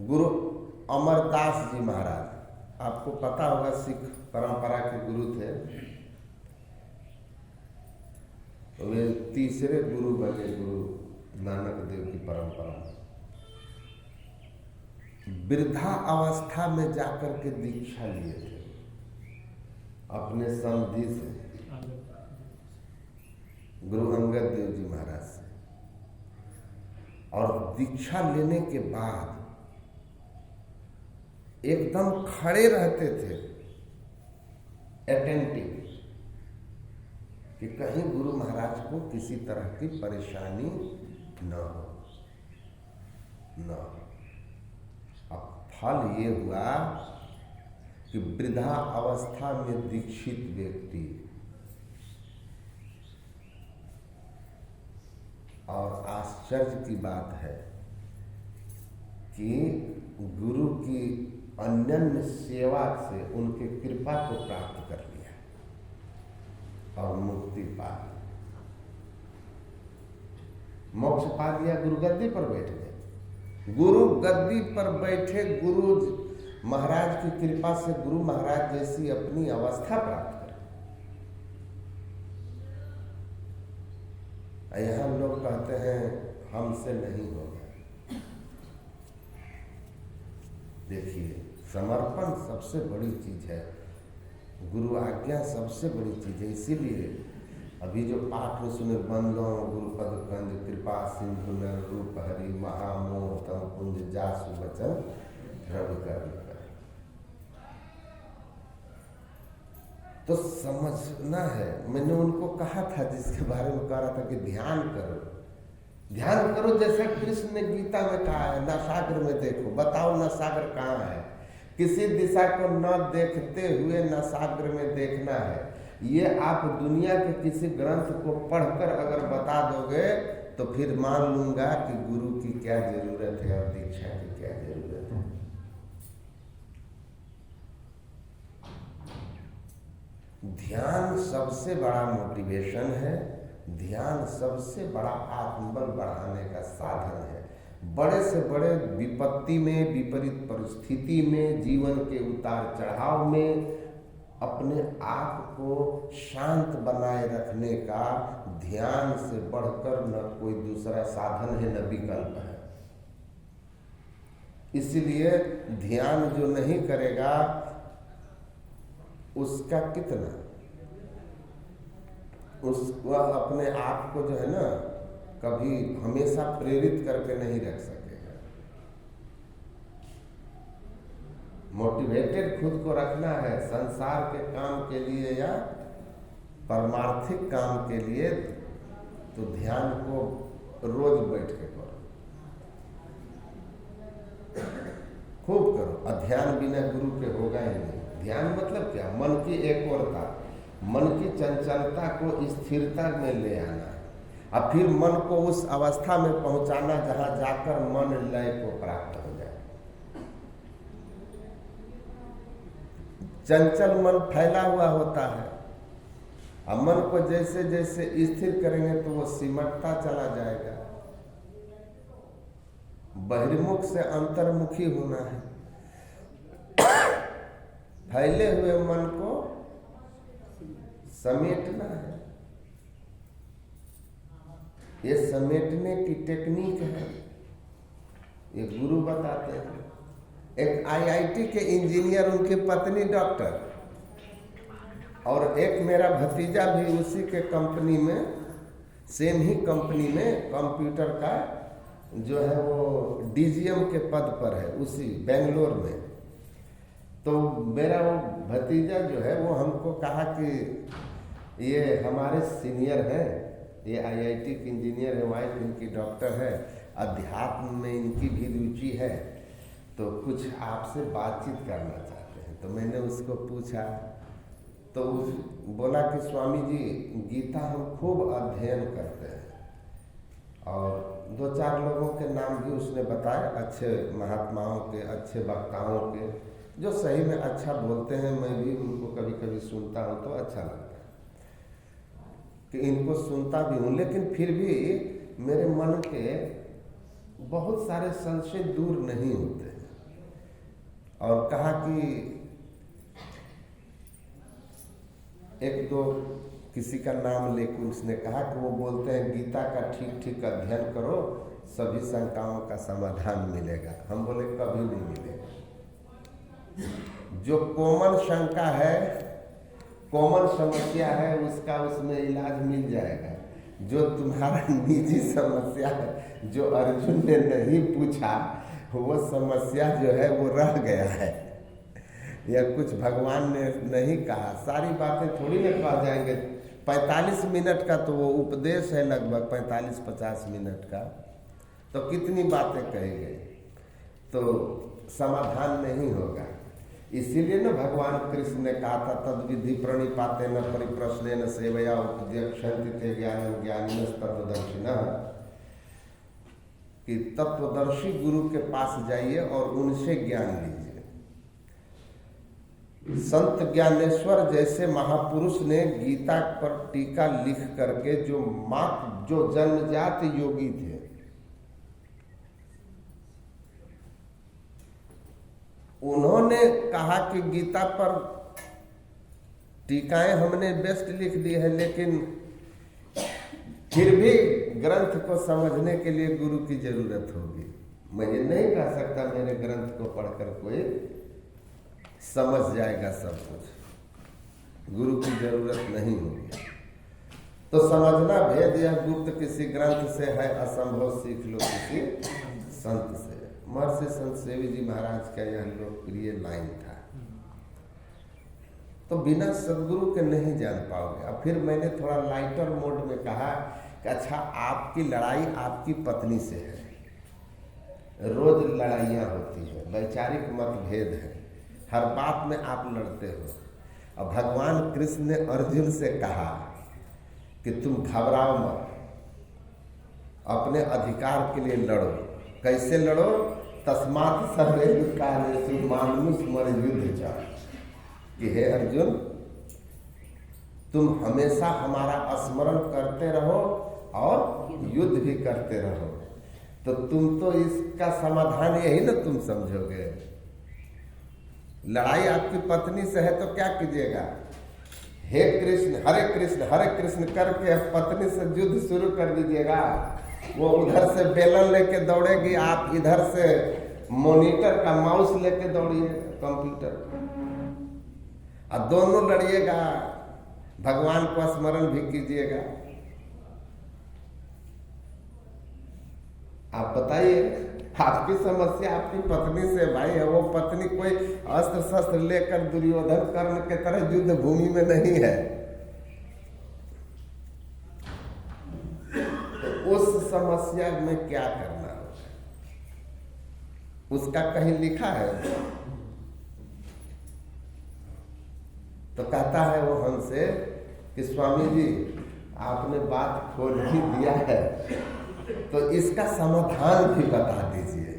गुरु अमरदास जी महाराज, आपको पता होगा, सिख परंपरा के गुरु थे। वे तीसरे गुरु बने गुरु नानक देव की परंपरा में। वृद्धा अवस्था में जाकर के दीक्षा लिए थे अपने समधि से, गुरु अंगद देव जी महाराज से। और दीक्षा लेने के बाद एकदम खड़े रहते थे, अटेंटिव, कि कहीं गुरु महाराज को किसी तरह की परेशानी न हो। अब फल ये हुआ कि वृद्धा अवस्था में दीक्षित व्यक्ति, और आश्चर्य की बात है कि गुरु की अनन्य सेवा से उनके कृपा को प्राप्त कर लिया और मुक्ति पा ली, मोक्ष पा लिया। गुरु गद्दी पर बैठ गए। गुरु गद्दी पर बैठे गुरु महाराज की कृपा से गुरु महाराज जैसी अपनी अवस्था प्राप्त कर। यहाँ लोग कहते हैं हमसे नहीं होगा। देखिए, समर्पण सबसे बड़ी चीज है, गुरु आज्ञा सबसे बड़ी चीज है। इसीलिए अभी जो पाठ में सुने, बंदो गुरुपद कंज कृपा सिंधु नर रूप हरि महामोह तम कुंज जासु बचन रवि कर। तो समझना है। मैंने उनको कहा था, जिसके बारे में कह रहा था कि ध्यान करो, ध्यान करो, जैसे कृष्ण ने गीता में कहा है, न सागर में देखो, बताओ न सागर कहाँ है। किसी दिशा को न देखते हुए न सागर में देखना है। ये आप दुनिया के किसी ग्रंथ को पढ़कर अगर बता दोगे तो फिर मान लूंगा कि गुरु की क्या जरूरत है और दीक्षा की क्या जरूरत है। ध्यान सबसे बड़ा मोटिवेशन है, ध्यान सबसे बड़ा आत्मबल बढ़ाने का साधन है। बड़े से बड़े विपत्ति में, विपरीत परिस्थिति में, जीवन के उतार चढ़ाव में अपने आप को शांत बनाए रखने का ध्यान से बढ़कर न कोई दूसरा साधन है, न विकल्प है। इसलिए ध्यान जो नहीं करेगा उसका कितना, वह अपने आप को जो है ना कभी हमेशा प्रेरित करके नहीं रख सकेगा। मोटिवेटेड खुद को रखना है संसार के काम के लिए या परमार्थिक काम के लिए, तो ध्यान को रोज बैठ के करो, खूब करो। अध्यान बिना गुरु के होगा ही नहीं। ध्यान मतलब क्या? मन की एकाग्रता, मन की चंचलता को स्थिरता में ले आना और फिर मन को उस अवस्था में पहुंचाना जहां जाकर मन लय को प्राप्त हो जाए। चंचल मन फैला हुआ होता है और मन को जैसे जैसे स्थिर करेंगे तो वो सिमटता चला जाएगा। बहिर्मुख से अंतर्मुखी होना है। फैले हुए मन को समेटना है। ये समेटने की टेक्निक है, ये गुरु बताते हैं। एक आईआईटी के इंजीनियर, उनकी पत्नी डॉक्टर, और एक मेरा भतीजा भी उसी के कंपनी में, सेम ही कंपनी में कंप्यूटर का जो है वो डीजीएम के पद पर है, उसी बेंगलोर में। तो मेरा वो भतीजा जो है वो हमको कहा कि ये हमारे सीनियर हैं, ये आईआईटी के इंजीनियर है, वाइफ इनकी डॉक्टर है, अध्यात्म में इनकी भी रुचि है, तो कुछ आपसे बातचीत करना चाहते हैं। तो मैंने उसको पूछा तो बोला कि स्वामी जी, गीता हम खूब अध्ययन करते हैं और 2-4 लोगों के नाम भी उसने बताए, अच्छे महात्माओं के, अच्छे वक्ताओं के, जो सही में अच्छा बोलते हैं। मैं भी उनको कभी कभी सुनता हूँ तो अच्छा लगता है कि इनको सुनता भी हूँ, लेकिन फिर भी मेरे मन के बहुत सारे संशय दूर नहीं होते। और कहा कि 1-2 किसी का नाम लेकर उसने कहा कि वो बोलते हैं गीता का ठीक ठीक अध्ययन करो, सभी शंकाओं का समाधान मिलेगा। हम बोले कभी नहीं मिलेगा। जो कॉमन शंका है, कॉमन समस्या है, उसका उसमें इलाज मिल जाएगा। जो तुम्हारा निजी समस्या है, जो अर्जुन ने नहीं पूछा, वो समस्या जो है वो रह गया है, या कुछ भगवान ने नहीं कहा। सारी बातें थोड़ी ना कह जाएंगे। 45 मिनट का तो वो उपदेश है, लगभग 45-50 मिनट का, तो कितनी बातें कही गई, तो समाधान नहीं होगा। इसीलिए न भगवान कृष्ण ने कहा था, तद विधि प्रणिपाते न परिप्रश्ने न सेवया उपद्यक्षन्ति ते ज्ञानं ज्ञानिनः तत्वदर्शिनः, कि तत्वदर्शी गुरु के पास जाइए और उनसे ज्ञान लीजिए। संत ज्ञानेश्वर जैसे महापुरुष ने गीता पर टीका लिख करके जो जन्मजात योगी थे, उन्होंने कहा कि गीता पर टीकाएं हमने बेस्ट लिख दी है, लेकिन फिर भी ग्रंथ को समझने के लिए गुरु की जरूरत होगी। मैं ये नहीं कह सकता मेरे ग्रंथ को पढ़कर कोई समझ जाएगा सब कुछ, गुरु की जरूरत नहीं होगी। तो समझना भेद यह गुप्त किसी ग्रंथ से है, असंभव सीख लो किसी संत से। महर्षि संत सेवी जी महाराज का यह लोकप्रिय लाइन था। तो बिना सदगुरु के नहीं जान पाओगे। अब फिर मैंने थोड़ा लाइटर मोड में कहा कि अच्छा, आपकी लड़ाई आपकी पत्नी से है, रोज लड़ाइयाँ होती है, वैचारिक मतभेद है, हर बात में आप लड़ते हो। और भगवान कृष्ण ने अर्जुन से कहा कि तुम घबराओ मत, अपने अधिकार के लिए लड़ो। कैसे लड़ो? तस्मात् सर्वैर्युक्तानेषु मामनुष्मर युद्ध च, कि हे अर्जुन, तुम हमेशा हमारा स्मरण करते रहो और युद्ध भी करते रहो। तो तुम तो इसका समाधान यही ना तुम समझोगे। लड़ाई आपकी पत्नी से है तो क्या कीजिएगा? हे कृष्ण हरे कृष्ण करके पत्नी से युद्ध शुरू कर दीजिएगा। वो उधर से बेलन लेके दौड़ेगी, आप इधर से मॉनिटर का माउस लेके दौड़िए, कंप्यूटर, और दोनों लड़िएगा, भगवान को स्मरण भी कीजिएगा। आप बताइए, आपकी समस्या आपकी पत्नी से भाई है। वो पत्नी कोई अस्त्र शस्त्र लेकर दुर्योधन कर्ण के तरह युद्ध भूमि में नहीं है। तो उस समस्या में क्या करना होगा, उसका कहीं लिखा है? तो कहता है वो हमसे कि स्वामी जी, आपने बात खोल ही दिया है, तो इसका समाधान भी बता दीजिए।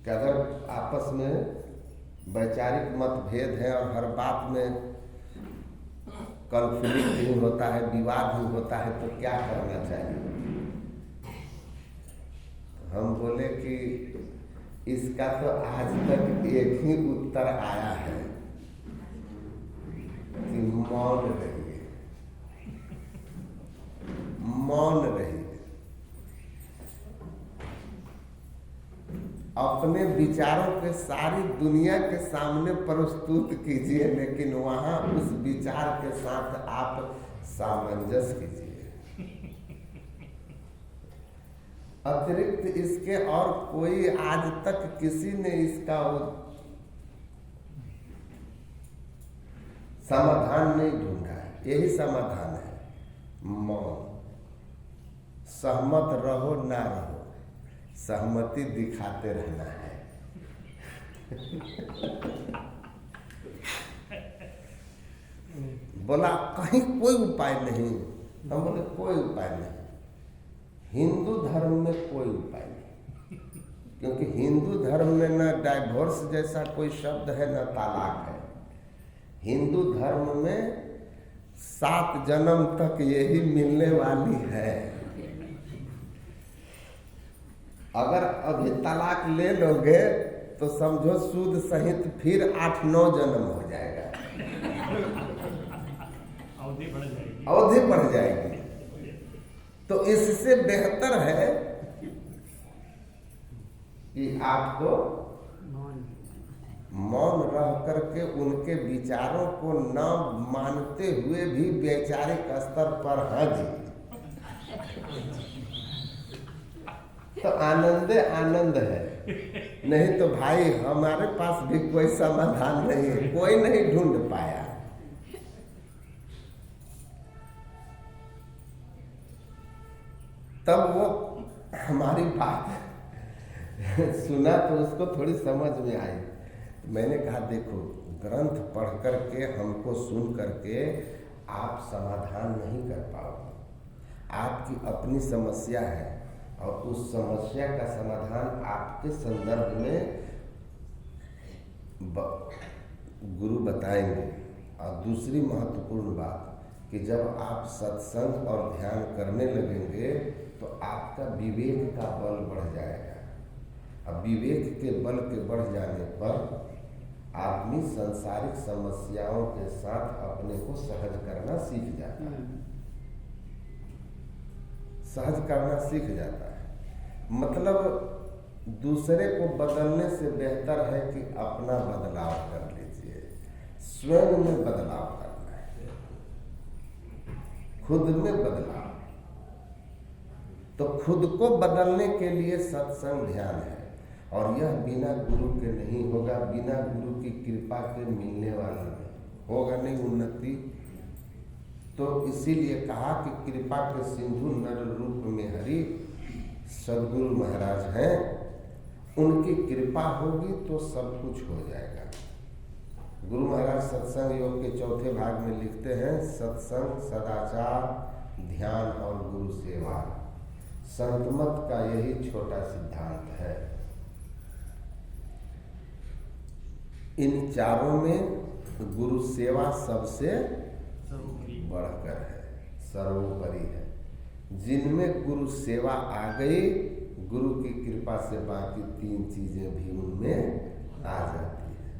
कि अगर आपस में वैचारिक मतभेद है और हर बात में कॉन्फ्लिक्ट भी होता है, विवाद भी होता है, तो क्या करना चाहिए? हम बोले कि इसका तो आज तक एक ही उत्तर आया है कि मौन रहिए, मौन रहिए। अपने विचारों के सारी दुनिया के सामने प्रस्तुत कीजिए, लेकिन वहां उस विचार के साथ आप सामंजस्य कीजिए। अतिरिक्त इसके और कोई आज तक किसी ने इसका समाधान नहीं ढूंढा है। यही समाधान है, मौन। सहमत रहो ना रहो, सहमति दिखाते रहना है। बोला कहीं कोई उपाय नहीं। हम बोले कोई उपाय नहीं। हिंदू धर्म में कोई उपाय नहीं, क्योंकि हिंदू धर्म में न डाइवोर्स जैसा कोई शब्द है, न तलाक है। हिंदू धर्म में 7 जन्म तक यही मिलने वाली है। अगर अभी तलाक ले लोगे तो समझो सूद सहित फिर 8-9 जन्म हो जाएगा, अवधि बढ़ जाएगी। तो इससे बेहतर है कि आपको मौन रह करके उनके विचारों को न मानते हुए भी वैचारिक स्तर पर हाँ जी, तो आनंदे आनंद है। नहीं तो भाई हमारे पास भी कोई समाधान नहीं है, कोई नहीं ढूंढ पाया। तब वो हमारी बात सुना तो उसको थोड़ी समझ में आई। मैंने कहा देखो, ग्रंथ पढ़ करके हमको सुन करके आप समाधान नहीं कर पाओगे। आपकी अपनी समस्या है और उस समस्या का समाधान आपके संदर्भ में गुरु बताएंगे। और दूसरी महत्वपूर्ण बात कि जब आप सत्संग और ध्यान करने लगेंगे तो आपका विवेक का बल बढ़ जाएगा। अब विवेक के बल के बढ़ जाने पर आदमी सांसारिक समस्याओं के साथ अपने को सहज करना सीख जाता है। सहज करना सीख जाता है। मतलब दूसरे को बदलने से बेहतर है कि अपना बदलाव कर लीजिए। स्वयं में बदलाव करना है, खुद में बदलाव। तो खुद को बदलने के लिए सत्संग ध्यान है। और यह बिना गुरु के नहीं होगा, बिना गुरु की कृपा के मिलने वाला नहीं होगा, नहीं उन्नति। तो इसीलिए कहा कि कृपा के सिंधु नर रूप में हरि सदगुरु महाराज हैं, उनकी कृपा होगी तो सब कुछ हो जाएगा। गुरु महाराज सत्संग योग के चौथे भाग में लिखते हैं, सत्संग, सदाचार, ध्यान और गुरु सेवा संतमत का यही छोटा सिद्धांत है। इन चारों में गुरु सेवा सबसे बढ़कर है, सर्वोपरि है। जिनमें गुरु सेवा आ गई, गुरु की कृपा से बाकी तीन चीजें भी उनमें आ जाती है।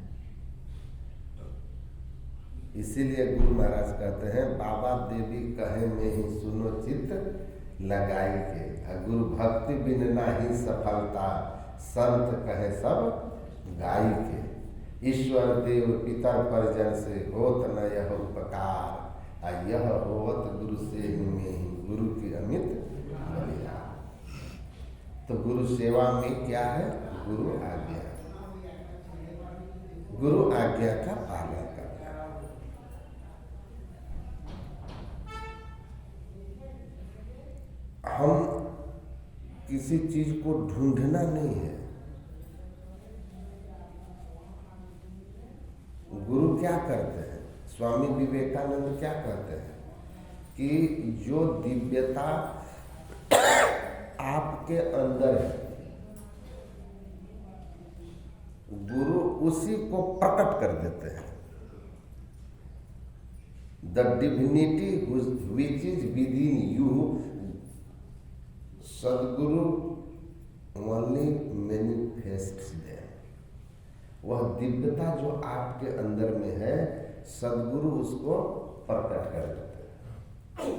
इसीलिए गुरु महाराज कहते हैं, बाबा देवी कहे में ही सुनो चित्त लगाई के, गुरु भक्ति बिन नाही सफलता, संत कहे सब गाई के। ईश्वर देव पितर परिजन से होत न यह उपकार, यह होत गुरु से में गुरु की अमित बलिहार। तो गुरु सेवा में क्या है? गुरु आज्ञा, गुरु आज्ञा का पालन करना। हम किसी चीज को ढूंढना नहीं है। गुरु क्या करते हैं? स्वामी विवेकानंद क्या कहते हैं कि जो दिव्यता आपके अंदर है, गुरु उसी को प्रकट कर देते हैं। The divinity which is with in you, सदगुरु ओनली मैनिफेस्ट्स देम। वह दिव्यता जो आपके अंदर में है, सदगुरु उसको प्रकट कर देते हैं।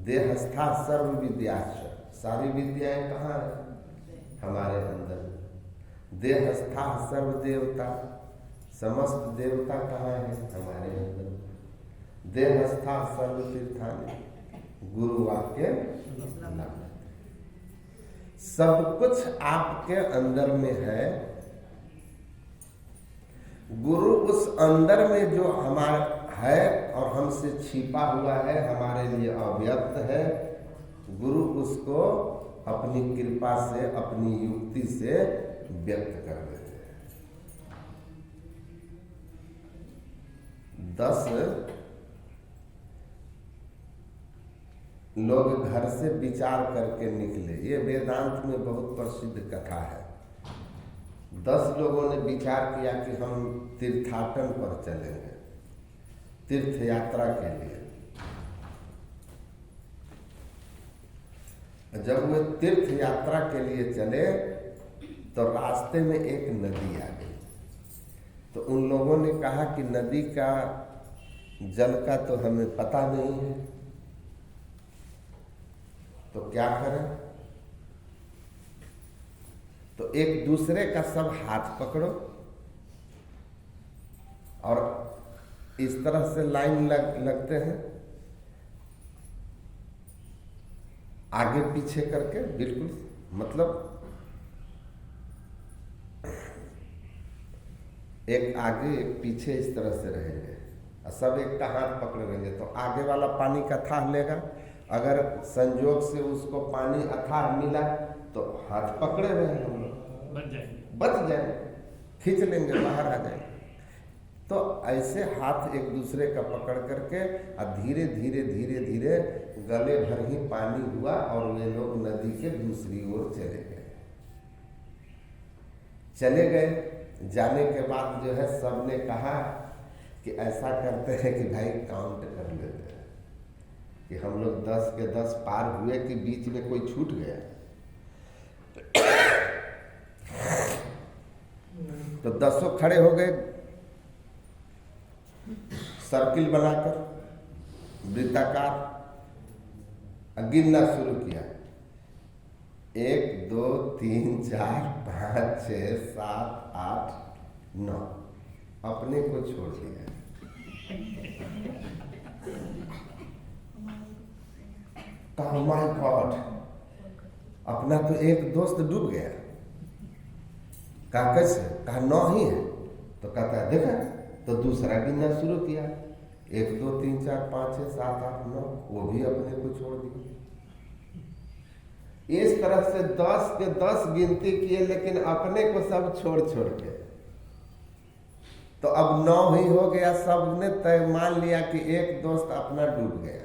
देहस्था सर्व विद्याश्च, सारी विद्याएं कहाँ है? हमारे अंदर। देहस्था सर्व देवता, समस्त देवता कहाँ है? हमारे अंदर। देहस्था सर्व तीर्थानि, गुरु वाक्य नाम। सब कुछ आपके अंदर में है। गुरु उस अंदर में जो हमारा है और हमसे छिपा हुआ है, हमारे लिए अव्यक्त है, गुरु उसको अपनी कृपा से, अपनी युक्ति से व्यक्त कर देते हैं। 10 लोग घर से विचार करके निकले, ये वेदांत में बहुत प्रसिद्ध कथा है। 10 लोगों ने विचार किया कि हम तीर्थाटन पर चलेंगे, तीर्थ यात्रा के लिए। जब वे तीर्थ यात्रा के लिए चले तो रास्ते में एक नदी आ गई। तो उन लोगों ने कहा कि नदी का जल का तो हमें पता नहीं है, तो क्या करें? तो एक दूसरे का सब हाथ पकड़ो और इस तरह से लाइन लगते हैं, आगे पीछे करके, बिल्कुल मतलब एक आगे एक पीछे इस तरह से रहेंगे और सब एक का हाथ पकड़े रहेंगे। तो आगे वाला पानी का थाह लेगा, अगर संजोग से उसको पानी अथाह मिला तो हाथ पकड़े रहे हम लोग, बच जाए, खींच लेंगे, बाहर आ जाएंगे। तो ऐसे हाथ एक दूसरे का पकड़ करके और धीरे धीरे धीरे धीरे गले भर ही पानी हुआ और वे लोग नदी के दूसरी ओर चले गए। जाने के बाद जो है सबने कहा कि ऐसा करते हैं कि भाई काउंट कर लेते हैं कि हम लोग 10 के 10 पार हुए कि बीच में कोई छूट गया। तो 10 खड़े हो गए सर्किल बनाकर, वृत्ताकार, गिनना शुरू किया। 1 2 3 4 5 6 7 8 9, अपने को छोड़ दिया। माय गॉड, अपना तो एक दोस्त डूब गया। कहा कैसे? कहा 9 ही है। तो कहता है देखा, तो दूसरा गिनना शुरू किया, 1 2 3 4 5 6 7 8 9, वो भी अपने को छोड़ दिया। इस तरह से 10 के 10 गिनती किए, लेकिन अपने को सब छोड़ छोड़ के। तो अब 9 ही हो गया। सबने तय मान लिया कि एक दोस्त अपना डूब गया।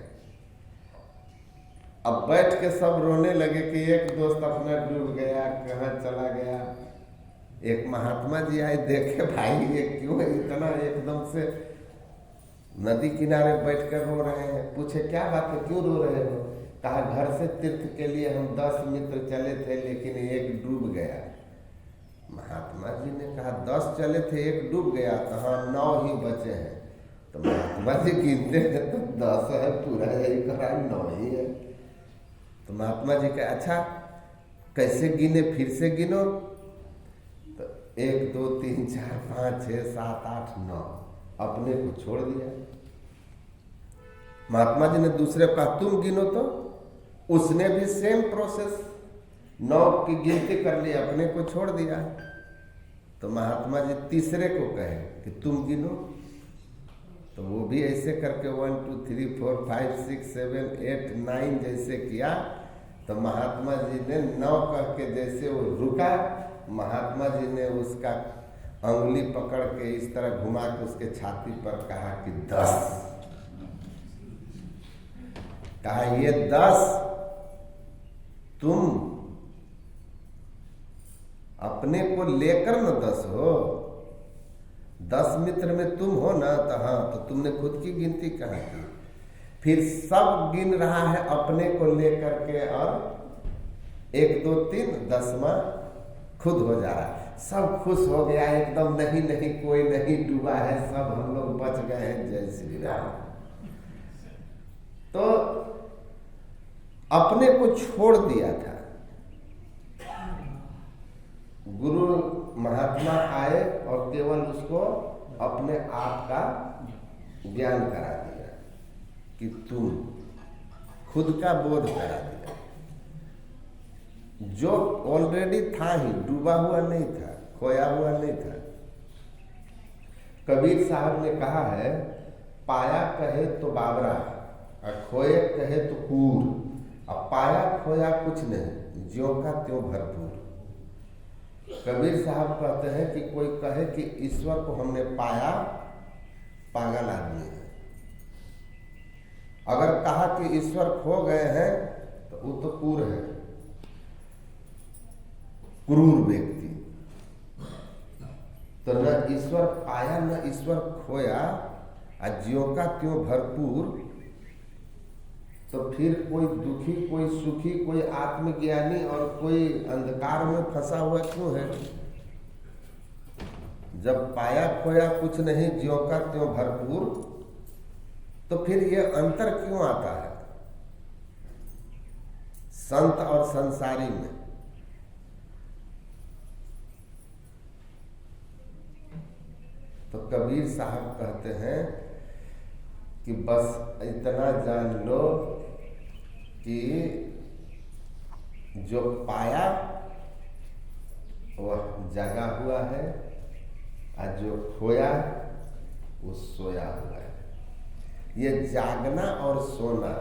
अब बैठ के सब रोने लगे कि एक दोस्त अपना डूब गया, कहाँ चला गया। एक महात्मा जी आए, देखे भाई ये क्यों है इतना एकदम से नदी किनारे बैठकर रो रहे हैं। पूछे क्या बात है, क्यों रो रहे हो? कहा घर से तीर्थ के लिए हम 10 मित्र चले थे, लेकिन एक डूब गया। महात्मा जी ने कहा 10 चले थे, एक डूब गया, तो हाँ 9 ही बचे हैं। तो महात्मा जी गिनते हैं तो 10 है, पूरा यही कहा 9 ही है। तो महात्मा जी कहा अच्छा कैसे गिने, फिर से गिनो। तो 1 2 3 4 5 6 7 8 9, अपने को छोड़ दिया। महात्मा जी ने दूसरे को कहा तुम गिनो। तो उसने भी सेम प्रोसेस 9 की गिनती कर ली, अपने को छोड़ दिया। तो महात्मा जी तीसरे को कहे कि तुम गिनो। तो वो भी ऐसे करके 1 2 3 4 5 6 7 8 9 जैसे किया। तो महात्मा जी ने 9 कह के जैसे वो रुका, महात्मा जी ने उसका अंगुली पकड़ के इस तरह घुमा के उसके छाती पर कहा कि 10। कहा ये 10 तुम अपने को लेकर न 10 हो, 10 मित्र में तुम हो ना। तो हाँ, तो तुमने खुद की गिनती कहा की। फिर सब गिन रहा है अपने को लेकर के, और 1 2 3 10वां खुद हो जा रहा है। सब खुश हो गया एकदम, नहीं नहीं कोई नहीं डूबा है, सब हम लोग बच गए हैं, जय श्री राम। तो अपने को छोड़ दिया था। गुरु महात्मा आए और केवल उसको अपने आप का ज्ञान करा दिया कि तुम खुद का बोध करा दिया। जो ऑलरेडी था ही, डूबा हुआ नहीं था, खोया हुआ नहीं था। कबीर साहब ने कहा है पाया कहे तो बाबरा और खोए कहे तो कूर। अब पाया खोया कुछ नहीं, ज्यों का त्यों भरपूर। कबीर साहब कहते हैं कि कोई कहे कि ईश्वर को हमने पाया, पागल आदमी है। अगर कहा कि ईश्वर खो गए हैं तो वो तो क्रूर है, क्रूर व्यक्ति। तो न ईश्वर पाया न ईश्वर खोया, ज्यों का त्यों भरपूर। तो फिर कोई दुखी, कोई सुखी, कोई आत्मज्ञानी और कोई अंधकार में फंसा हुआ क्यों है? जब पाया खोया कुछ नहीं, ज्यों का त्यों भरपूर, तो फिर ये अंतर क्यों आता है संत और संसारी में? तो कबीर साहब कहते हैं कि बस इतना जान लो कि जो पाया वह जगा हुआ है और जो खोया वो सोया हुआ है। ये जागना और सोना,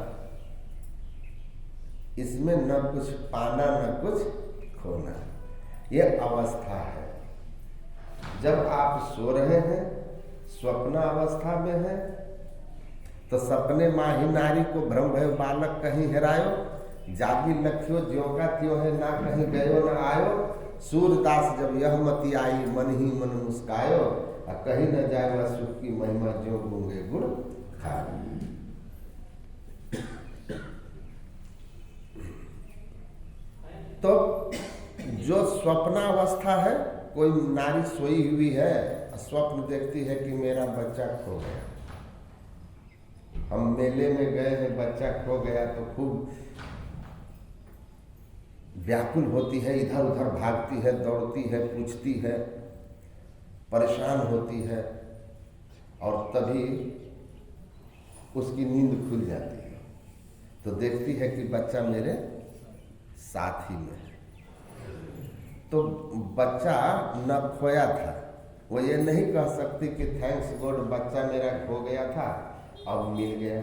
इसमें न कुछ पाना न कुछ खोना, ये अवस्था है। जब आप सो रहे हैं, स्वप्न अवस्था में हैं, तो सपने माही नारी को भ्रम भय बालक कहीं हेरायो, जागी लखियो ज्यों का त्यों है, ना कहीं गयो न आयो। सूरदास जब यह मति आई, मन ही मन मुस्कायो, और कहीं न जाए वह सुख की महिमा, ज्यों गूंगे गुड़ खाए। तो जो स्वप्नावस्था है, कोई नारी सोई हुई है, स्वप्न देखती है कि मेरा बच्चा खो गया। हम मेले में गए हैं, बच्चा खो गया, तो खूब व्याकुल होती है, इधर उधर भागती है, दौड़ती है, पूछती है, परेशान होती है, और तभी उसकी नींद खुल जाती है। तो देखती है कि बच्चा मेरे साथ ही में है। तो बच्चा न खोया था। वो ये नहीं कह सकती कि थैंक्स गॉड बच्चा मेरा खो गया था अब मिल गया,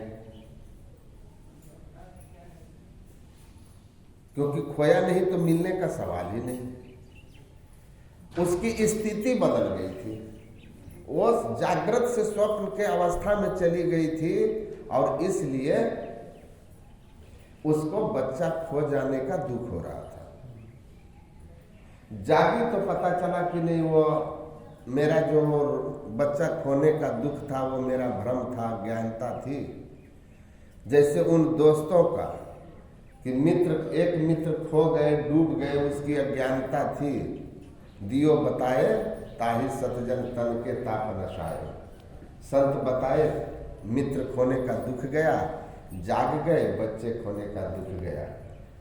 क्योंकि खोया नहीं तो मिलने का सवाल ही नहीं। उसकी स्थिति बदल गई थी, वो जागृत से स्वप्न के अवस्था में चली गई थी और इसलिए उसको बच्चा खो जाने का दुख हो रहा था। जागी तो पता चला कि नहीं, वो मेरा जो बच्चा खोने का दुख था वो मेरा भ्रम था, ज्ञानता थी। जैसे उन दोस्तों का कि एक मित्र खो गए, डूब गए, उसकी अज्ञानता थी। दियो बताए ताहि सतजन तन के ताप नशाए। संत बताए मित्र खोने का दुख गया, जाग गए, बच्चे खोने का दुख गया।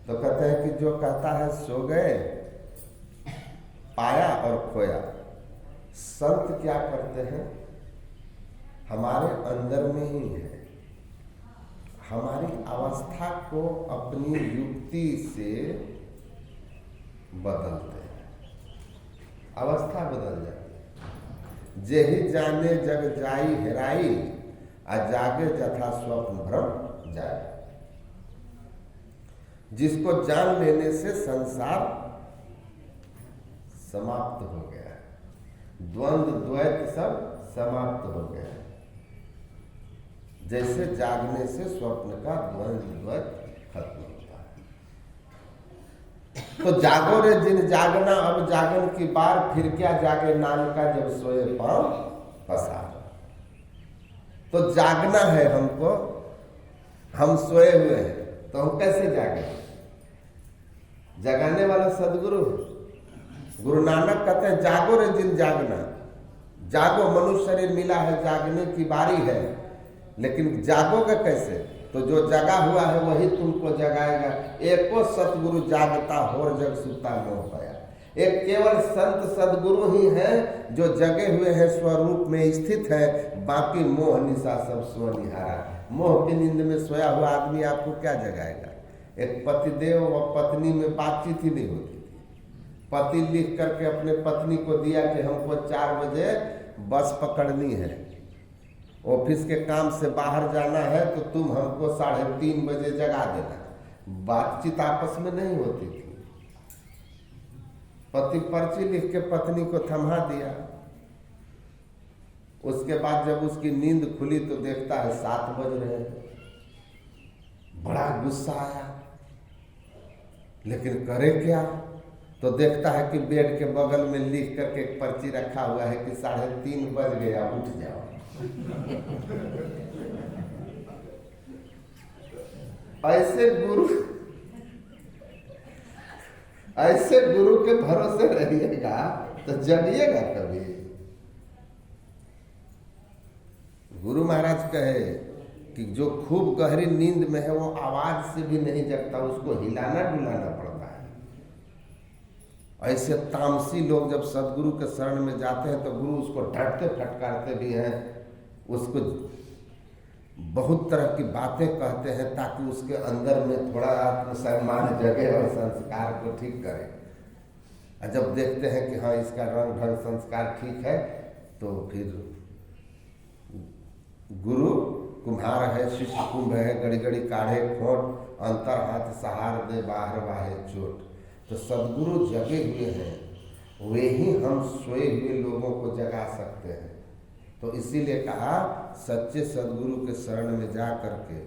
तो कहते हैं कि जो कहता है सो गए, पाया और खोया। संत क्या करते हैं, हमारे अंदर में ही है, हमारी अवस्था को अपनी युक्ति से बदलते हैं, अवस्था बदल जाती है। जेहि जाने जग जाई हेराई, अजागे जथा स्वप्न भ्रम जाए। जिसको जान लेने से संसार समाप्त हो गया, द्वंद्व द्वैत सब समाप्त हो गया। जैसे जागने से स्वप्न का द्वंद्व द्वैत खत्म होता है। तो जागो रे जिन जागना, अब जागन की बार, फिर क्या जागे नान का जब सोए पांव पसार। तो जागना है हमको, हम सोए हुए हैं तो हम कैसे जागे? जगाने वाला सदगुरु गुरु नानक कहते हैं जागो रे जिन जागना। जागो, मनुष्य शरीर मिला है, जागने की बारी है, लेकिन जागोगे कैसे? तो जो जगा हुआ है वही तुमको जगाएगा। एको सतगुरु जागता होर जग सुता मोह पाया। एक केवल संत सदगुरु ही है जो जगे हुए हैं, स्वरूप में स्थित है, बाकी मोह निशा सब सो निहारा। मोह की नींद में सोया हुआ आदमी आपको क्या जगाएगा? एक पतिदेव व पत्नी में बातचीत ही नहीं होती थी। पति लिख करके अपने पत्नी को दिया कि हमको 4 बजे बस पकड़नी है, ऑफिस के काम से बाहर जाना है, तो तुम हमको 3:30 बजे जगा देना। बातचीत आपस में नहीं होती थी। पति पर्ची लिख के पत्नी को थमा दिया, उसके बाद जब उसकी नींद खुली तो देखता है 7 बज रहे हैं। बड़ा गुस्सा आया, लेकिन करे क्या? तो देखता है कि बेड के बगल में लिख करके एक पर्ची रखा हुआ है कि 3:30 बज गया, उठ जाओ। ऐसे गुरु के भरोसे रहिएगा तो जगिएगा कभी। गुरु महाराज कहे कि जो खूब गहरी नींद में है वो आवाज से भी नहीं जगता, उसको हिलाना डुलाना पड़ता है। ऐसे तामसी लोग जब सदगुरु के शरण में जाते हैं तो गुरु उसको डरते फटकारते भी हैं, उसको बहुत तरह की बातें कहते हैं ताकि उसके अंदर में थोड़ा आत्मसम्मान जगे और संस्कार को ठीक करे। और जब देखते हैं कि हाँ इसका रंग ढंग संस्कार ठीक है, तो फिर गुरु कुम्हार है, शिष्य कुंभ है, गड़ी गड़ी काढ़े खोट, अंतर हाथ सहार दे बाहर वाहे चोट। तो सदगुरु जगे हुए हैं, वे ही हम सोए हुए लोगों को जगा सकते हैं। तो इसीलिए कहा सच्चे सदगुरु के शरण में जा करके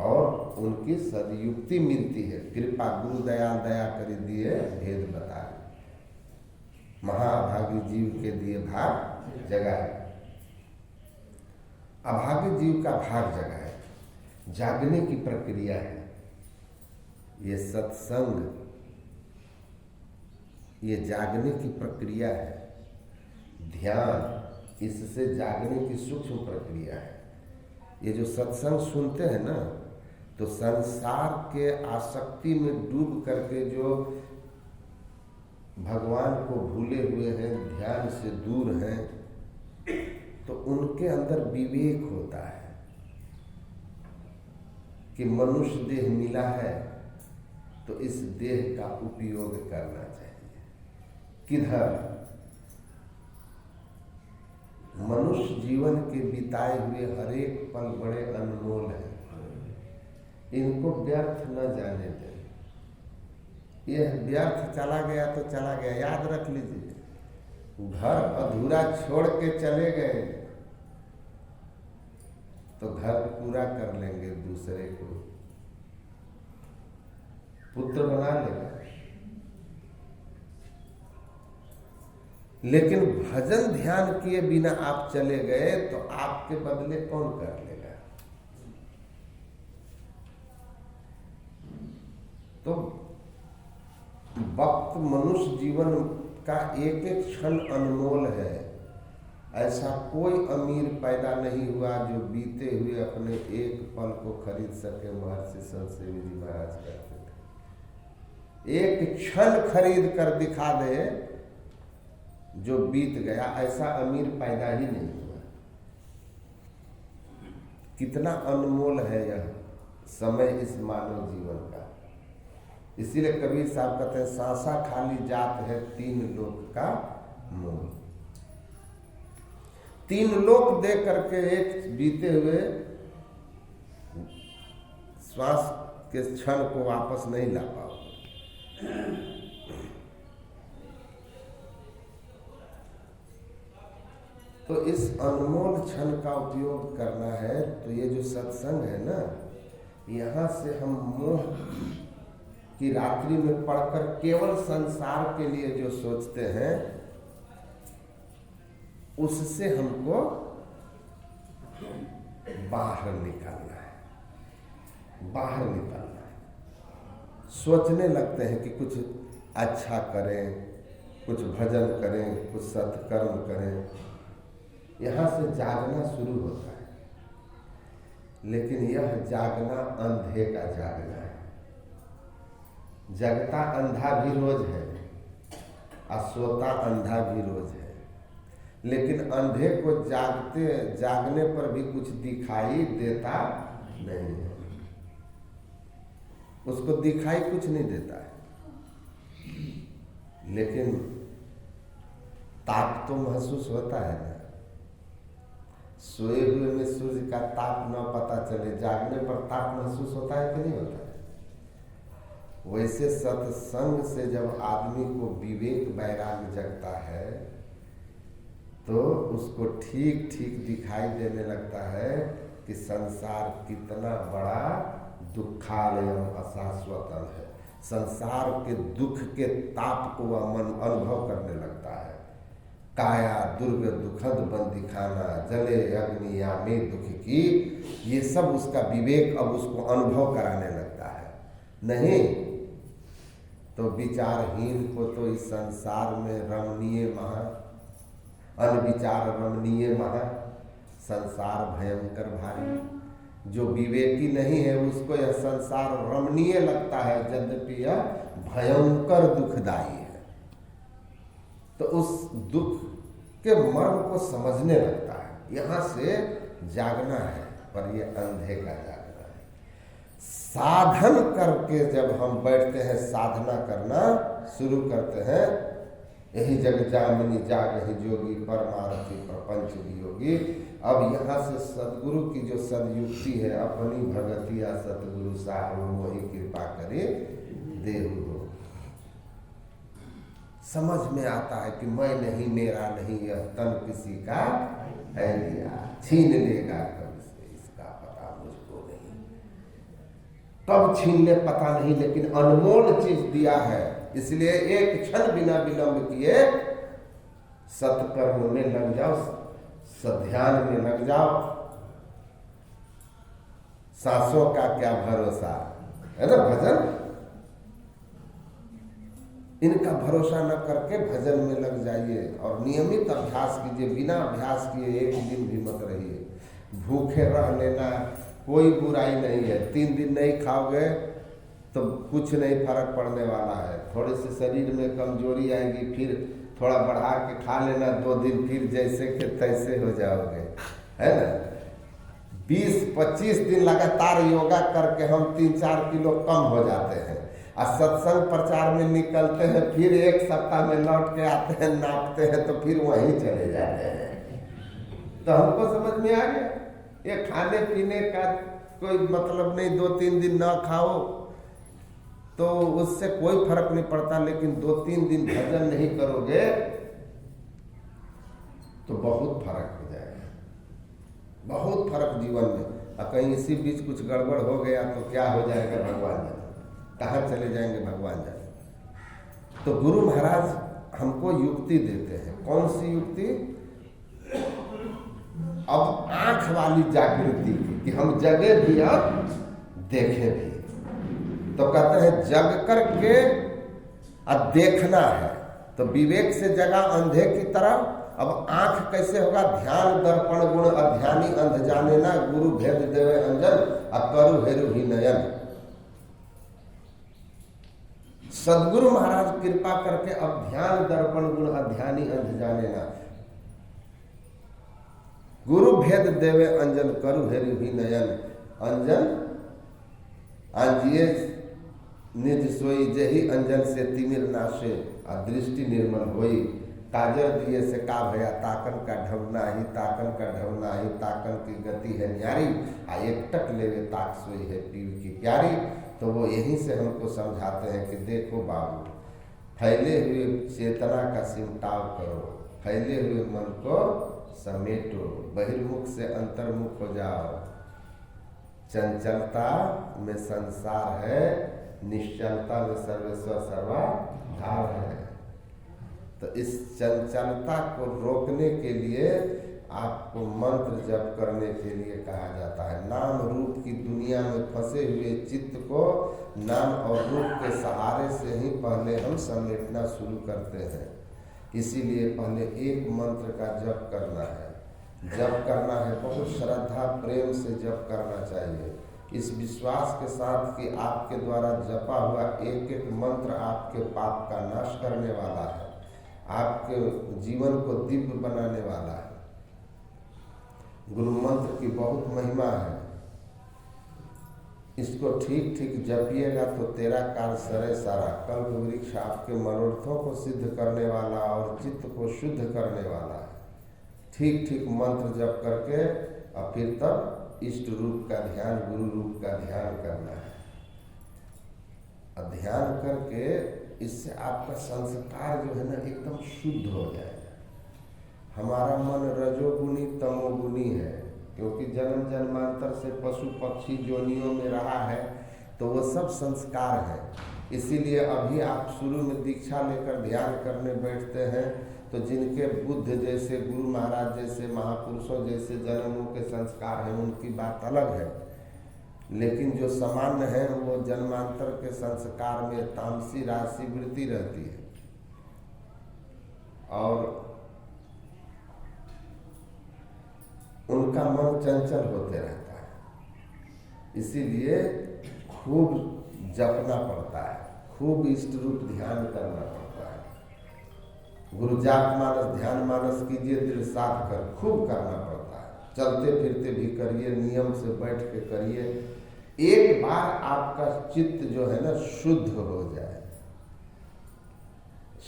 और उनकी सदयुक्ति मिलती है। कृपा गुरु दयाल दया कर दिए भेद बताए, महाभागी जीव के दिए भाग जगाए। अभागी जीव का भाग जगाए, जागने की प्रक्रिया है। ये सत्संग, ये जागने की प्रक्रिया है। ध्यान इससे जागने की सूक्ष्म प्रक्रिया है। ये जो सत्संग सुनते हैं ना, तो संसार के आसक्ति में डूब करके जो भगवान को भूले हुए हैं, ध्यान से दूर हैं, तो उनके अंदर विवेक होता है कि मनुष्य देह मिला है तो इस देह का उपयोग करना चाहिए। किधर? मनुष्य जीवन के बिताए हुए हर एक पल बड़े अनमोल हैं, इनको व्यर्थ न जाने दें। यह व्यर्थ चला गया तो चला गया, याद रख लीजिए। घर अधूरा छोड़ के चले गए तो घर पूरा कर लेंगे, दूसरे को पुत्र बना लेगा। लेकिन भजन ध्यान किए बिना आप चले गए तो आपके बदले कौन कर लेगा? तो वक्त मनुष्य जीवन का एक एक क्षण अनमोल है। ऐसा कोई अमीर पैदा नहीं हुआ जो बीते हुए अपने एक पल को खरीद सके। महर्षि संतसेवी जी महाराज कहते थे, एक क्षण खरीद कर दिखा दे जो बीत गया, ऐसा अमीर पैदा ही नहीं हुआ। कितना अनमोल है यह समय इस मानव जीवन का। इसीलिए कबीर साहब कहते हैं, सांसा खाली जात है तीन लोक का मोल। तीन लोक दे करके एक बीते हुए श्वास के क्षण को वापस नहीं ला पाओ। तो इस अनमोल क्षण का उपयोग करना है। तो ये जो सत्संग है ना, यहाँ से हम मोह की रात्रि में पढ़कर केवल संसार के लिए जो सोचते हैं, उससे हमको बाहर निकालना है, बाहर निकालना है। सोचने लगते हैं कि कुछ अच्छा करें, कुछ भजन करें, कुछ सत्कर्म करें, यहाँ से जागना शुरू होता है। लेकिन यह जागना अंधे का जागना है। जगता अंधा भी रोज है और सोता अंधा भी रोज है। लेकिन अंधे को जागने पर भी कुछ दिखाई देता नहीं है। उसको दिखाई कुछ नहीं देता है, लेकिन ताप तो महसूस होता है ना। सोए हुए में सूर्य का ताप न पता चले, जागने पर ताप महसूस होता है कि नहीं होता है? वैसे सत्संग से जब आदमी को विवेक वैराग्य जगता है तो उसको ठीक ठीक दिखाई देने लगता है कि संसार कितना बड़ा दुखालयम अशाश्वतम है। संसार के दुख के ताप को वह मन अनुभव करने लगता है। काया दुर्ग दुखद बंदी खाना, जले अग्नि या में दुख की, ये सब उसका विवेक अब उसको अनुभव कराने लगता है। नहीं तो विचारहीन को तो इस संसार में रमणीय महा, अनविचार रमणीय महा, संसार भयंकर भारी। जो विवेकी नहीं है उसको यह संसार रमणीय लगता है, यद्यपि यह भयंकर दुखदायी है। तो उस दुख के मर्म को समझने लगता है। यहाँ से जागना है, पर ये अंधे का जागना है। साधन करके जब हम बैठते हैं, साधना करना शुरू करते हैं, यही जग जामिनी जागहि जोगी परमारथी प्रपंच वियोगी। अब यहाँ से सदगुरु की जो सदयुक्ति है, अपनी भगतिया सतगुरु साहब मोहि कृपा करे देहु हो, समझ में आता है कि मैं नहीं, मेरा नहीं, यह तन किसी का है लिया, छीन लेगा कब से, इसका पता मुझको नहीं। कब छीन ले पता नहीं, लेकिन अनमोल चीज दिया है। इसलिए एक क्षण बिना विलंब किए सत्कर्म में लग जाओ, सध्यान में लग जाओ। सांसों का क्या भरोसा है ना, भजन, इनका भरोसा न करके भजन में लग जाइए और नियमित अभ्यास कीजिए। बिना अभ्यास किए एक दिन भी मत रहिए। भूखे रह लेना कोई बुराई नहीं है। 3 दिन नहीं खाओगे तो कुछ नहीं फर्क पड़ने वाला है। थोड़े से शरीर में कमजोरी आएगी, फिर थोड़ा बढ़ा के खा लेना, 2 दिन फिर जैसे के तैसे हो जाओगे, है ना। 20-25 दिन लगातार योगा करके हम 3-4 किलो कम हो जाते हैं। और सत्संग प्रचार में निकलते हैं, फिर एक सप्ताह में लौट के आते हैं, नापते हैं तो फिर वहीं चले जाते हैं। तो हमको समझ में आ गया ये खाने पीने का कोई मतलब नहीं। 2-3 दिन ना खाओ तो उससे कोई फर्क नहीं पड़ता, लेकिन 2-3 दिन भजन नहीं करोगे तो बहुत फर्क हो जाएगा, बहुत फर्क जीवन में। और कहीं इसी बीच कुछ गड़बड़ हो गया तो क्या हो जाएगा भगवान जाने, कहाँ चले जाएंगे भगवान जाने। तो गुरु महाराज हमको युक्ति देते हैं। कौन सी युक्ति? अब आंख वाली जागृति की, कि हम जगे भी और देखें भी। तो कहते हैं जग करके और देखना है, तो विवेक से जगा अंधे की तरह। अब आंख कैसे होगा? ध्यान दर्पण गुण अध्यानी अंध जाने ना, गुरु भेद देवे अंजन अकरु हेरु ही नयन। सदगुरु महाराज कृपा करके अब ध्यान दर्पण गुण अध्यानी अंध जाने ना, गुरु भेद देवे अंजन करु हेरु ही नयन। अंजन आंजिए निज सोई, जही अंजन से तिमिर नाशे और दृष्टि निर्मल होई। काजर दिए से का भया, ताकन का ढवना ही, ताकन का ढवना ही, ताकन की गति है न्यारी। आ एक टक लेवे ताक सोई है पीर की प्यारी। तो वो यहीं से हमको समझाते हैं कि देखो बाबू, फैले हुए चेतना का सिमटाव करो, फैले हुए मन को समेटो, बहिर्मुख से अंतर्मुख हो जाओ। चंचलता में संसार है, निश्चलता में सर्वेश्वर सर्वाधार है। तो इस चंचलता को रोकने के लिए आपको मंत्र जप करने के लिए कहा जाता है। नाम रूप की दुनिया में फंसे हुए चित्त को नाम और रूप के सहारे से ही पहले हम समेटना शुरू करते हैं। इसीलिए पहले एक मंत्र का जप करना है। जप करना है, बहुत श्रद्धा प्रेम से जप करना चाहिए, इस विश्वास के साथ कि आपके द्वारा जपा हुआ एक एक मंत्र आपके पाप का नाश करने वाला है, आपके जीवन को दिव्य बनाने वाला है। गुरु मंत्र की बहुत महिमा है। इसको ठीक ठीक जपिएगा तो तेरा कार्य सरे सारा। कल्प वृक्ष आपके मनोरथों को सिद्ध करने वाला और चित्त को शुद्ध करने वाला है। ठीक ठीक मंत्र जप करके और फिर तब इष्ट रूप का ध्यान, गुरु रूप का ध्यान करना है। और ध्यान करके इससे आपका संस्कार जो है ना एकदम शुद्ध हो जाएगा। हमारा मन रजोगुणी तमोगुणी है, क्योंकि जन्म जन्मांतर से पशु पक्षी जोनियों में रहा है, तो वो सब संस्कार है। इसीलिए अभी आप शुरू में दीक्षा लेकर ध्यान करने बैठते हैं तो जिनके बुद्ध जैसे, गुरु महाराज जैसे, महापुरुषों जैसे जन्मों के संस्कार हैं उनकी बात अलग है। लेकिन जो सामान्य है वो जन्मांतर के संस्कार में तामसी राशि वृत्ति रहती है और उनका मन चंचल होते रहता है। इसीलिए खूब जपना पड़ता है, खूब इष्ट रूप ध्यान करना पड़ता है। गुरु जाप मानस ध्यान मानस कीजिए, दिल साफ कर खूब करना पड़ता है। चलते फिरते भी करिए, नियम से बैठ के करिए। एक बार आपका चित्त जो है ना शुद्ध हो जाए,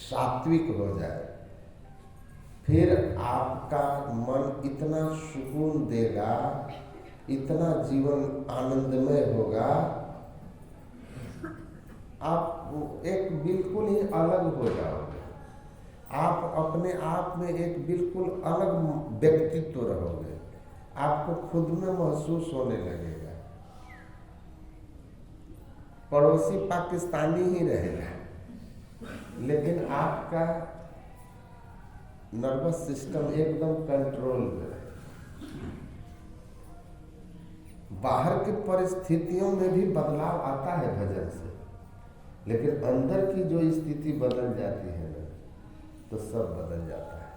सात्विक हो जाए, फिर आपका मन इतना सुकून देगा, इतना जीवन आनंदमय होगा, आप एक बिल्कुल ही अलग हो जाओगे। आप अपने आप में एक बिल्कुल अलग व्यक्तित्व रहोगे, आपको खुद में महसूस होने लगेगा। पड़ोसी पाकिस्तानी ही रहेगा, लेकिन आपका नर्वस सिस्टम एकदम कंट्रोल में है। बाहर की परिस्थितियों में भी बदलाव आता है भजन से, लेकिन अंदर की जो स्थिति बदल जाती है ना, तो सब बदल जाता है।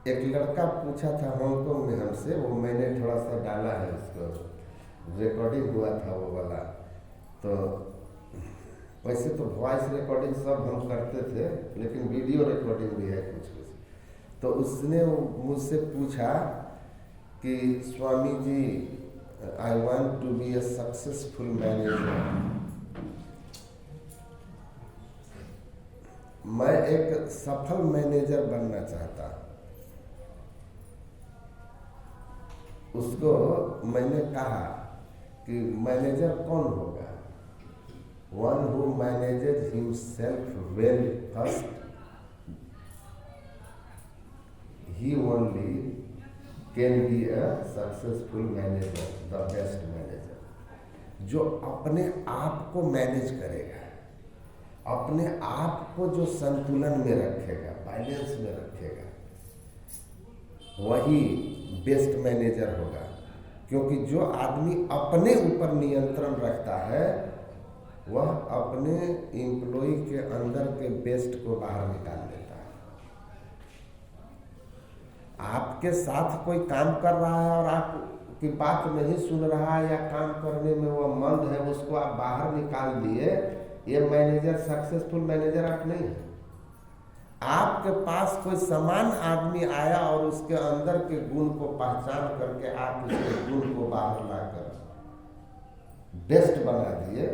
एक लड़का पूछा था हांगकांग में हमसे, वो मैंने थोड़ा सा डाला है, उसको रिकॉर्डिंग हुआ था वो वाला। तो वैसे तो वॉइस रिकॉर्डिंग सब हम करते थे, लेकिन वीडियो रिकॉर्डिंग भी है कुछ कुछ। तो उसने मुझसे पूछा कि Swami ji I want to be a successful manager. मैं एक सफल मैनेजर बनना चाहता हूं। उसको मैंने कहा कि मैनेजर कौन होगा? One who manages himself well first, he only can be a successful manager, the best manager. जो अपने आप को मैनेज करेगा, अपने आप को जो संतुलन में रखेगा, बैलेंस में रखेगा, वही बेस्ट मैनेजर होगा। क्योंकि जो आदमी अपने ऊपर नियंत्रण रखता है वह अपने एम्प्लॉय के अंदर के बेस्ट को बाहर निकाल देता है। आपके साथ कोई काम कर रहा है और आपकी बात नहीं सुन रहा है या काम करने में वह मंद है, उसको आप बाहर निकाल दिए, ये मैनेजर सक्सेसफुल मैनेजर आप नहीं है। आपके पास कोई समान आदमी आया और उसके अंदर के गुण को पहचान करके आप उसके गुण को बाहर लाकर बेस्ट बना दिए,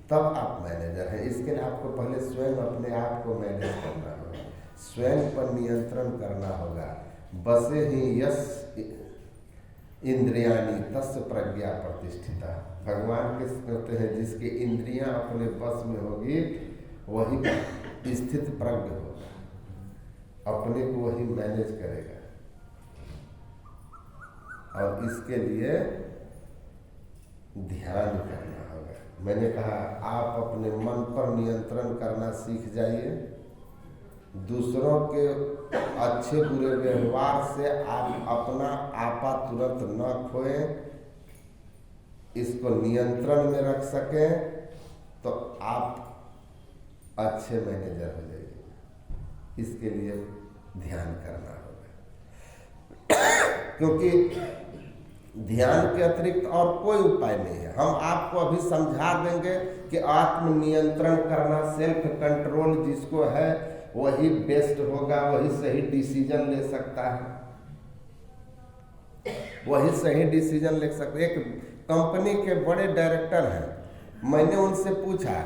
तब आप मैनेजर हैं। इसके लिए आपको पहले स्वयं अपने आप को मैनेज करना होगा, स्वयं पर नियंत्रण करना होगा। बसे ही यस इंद्रियाणि तस्य प्रज्ञा प्रतिष्ठिता। भगवान किस कहते हैं? जिसकी इंद्रियां अपने बस में होगी वही स्थित प्रज्ञ होगा, अपने को वही मैनेज करेगा। और इसके लिए ध्यान करना होगा। मैंने कहा आप अपने मन पर नियंत्रण करना सीख जाइए। दूसरों के अच्छे बुरे व्यवहार से आप अपना आपा तुरंत न खोएं, इसको नियंत्रण में रख सकें तो आप अच्छे मैनेजर हो जाइए। इसके लिए ध्यान करना होगा, क्योंकि ध्यान के अतिरिक्त और कोई उपाय नहीं है। हम आपको अभी समझा देंगे कि आत्म नियंत्रण करना, सेल्फ कंट्रोल जिसको है वही बेस्ट होगा, वही सही डिसीजन ले सकता है, वही सही डिसीजन ले सकता है। एक कंपनी के बड़े डायरेक्टर हैं, मैंने उनसे पूछा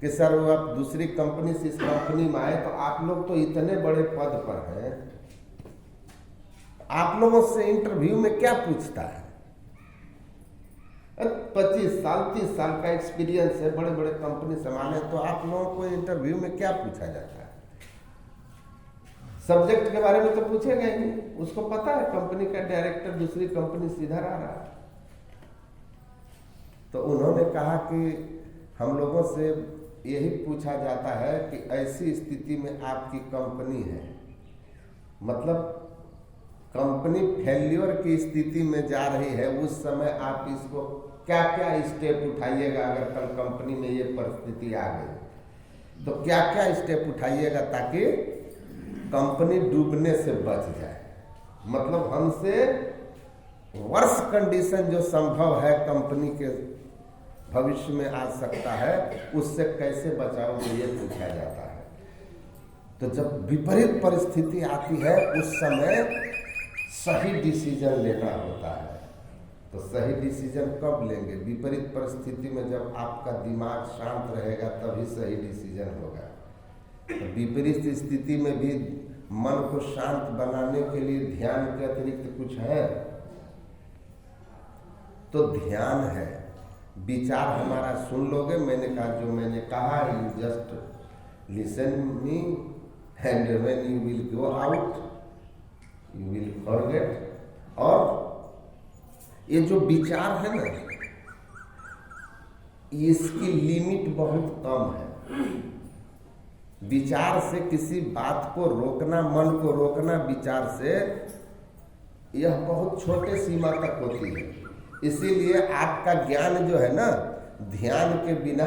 कि सर वो आप दूसरी कंपनी से इस कंपनी में आए तो आप लोग तो इतने बड़े पद पर हैं, आप लोगों से इंटरव्यू में क्या पूछता है? 25 साल 30 साल का एक्सपीरियंस है, बड़े बड़े कंपनी संभाले, तो आप लोगों को इंटरव्यू में क्या पूछा जाता है? सब्जेक्ट के बारे में तो पूछेगा ही नहीं, उसको पता है कंपनी का डायरेक्टर दूसरी कंपनी से इधर आ रहा है। तो उन्होंने कहा कि हम लोगों से यही पूछा जाता है कि ऐसी स्थिति में आपकी कंपनी है, मतलब कंपनी फेल्योर की स्थिति में जा रही है, उस समय आप इसको क्या क्या स्टेप उठाइएगा? अगर कल कंपनी में ये परिस्थिति आ गई तो क्या क्या स्टेप उठाइएगा ताकि कंपनी डूबने से बच जाए? मतलब हमसे वर्ष कंडीशन जो संभव है कंपनी के भविष्य में आ सकता है, उससे कैसे बचाओगे, ये पूछा जाता है। तो जब विपरीत परिस्थिति आती है उस समय सही डिसीजन लेना होता है। तो सही डिसीजन कब लेंगे? विपरीत परिस्थिति में, जब आपका दिमाग शांत रहेगा तभी सही डिसीजन होगा। तो विपरीत स्थिति में भी मन को शांत बनाने के लिए ध्यान के अतिरिक्त कुछ है? तो ध्यान है। विचार हमारा सुन लोगे, मैंने कहा जो मैंने कहा, you just listen me and when you will go out you will forget. और ये जो विचार है ना, इसकी लिमिट बहुत कम है। विचार से किसी बात को रोकना, मन को रोकना विचार से, यह बहुत छोटे सीमा तक होती है। इसीलिए आपका ज्ञान जो है ना, ध्यान के बिना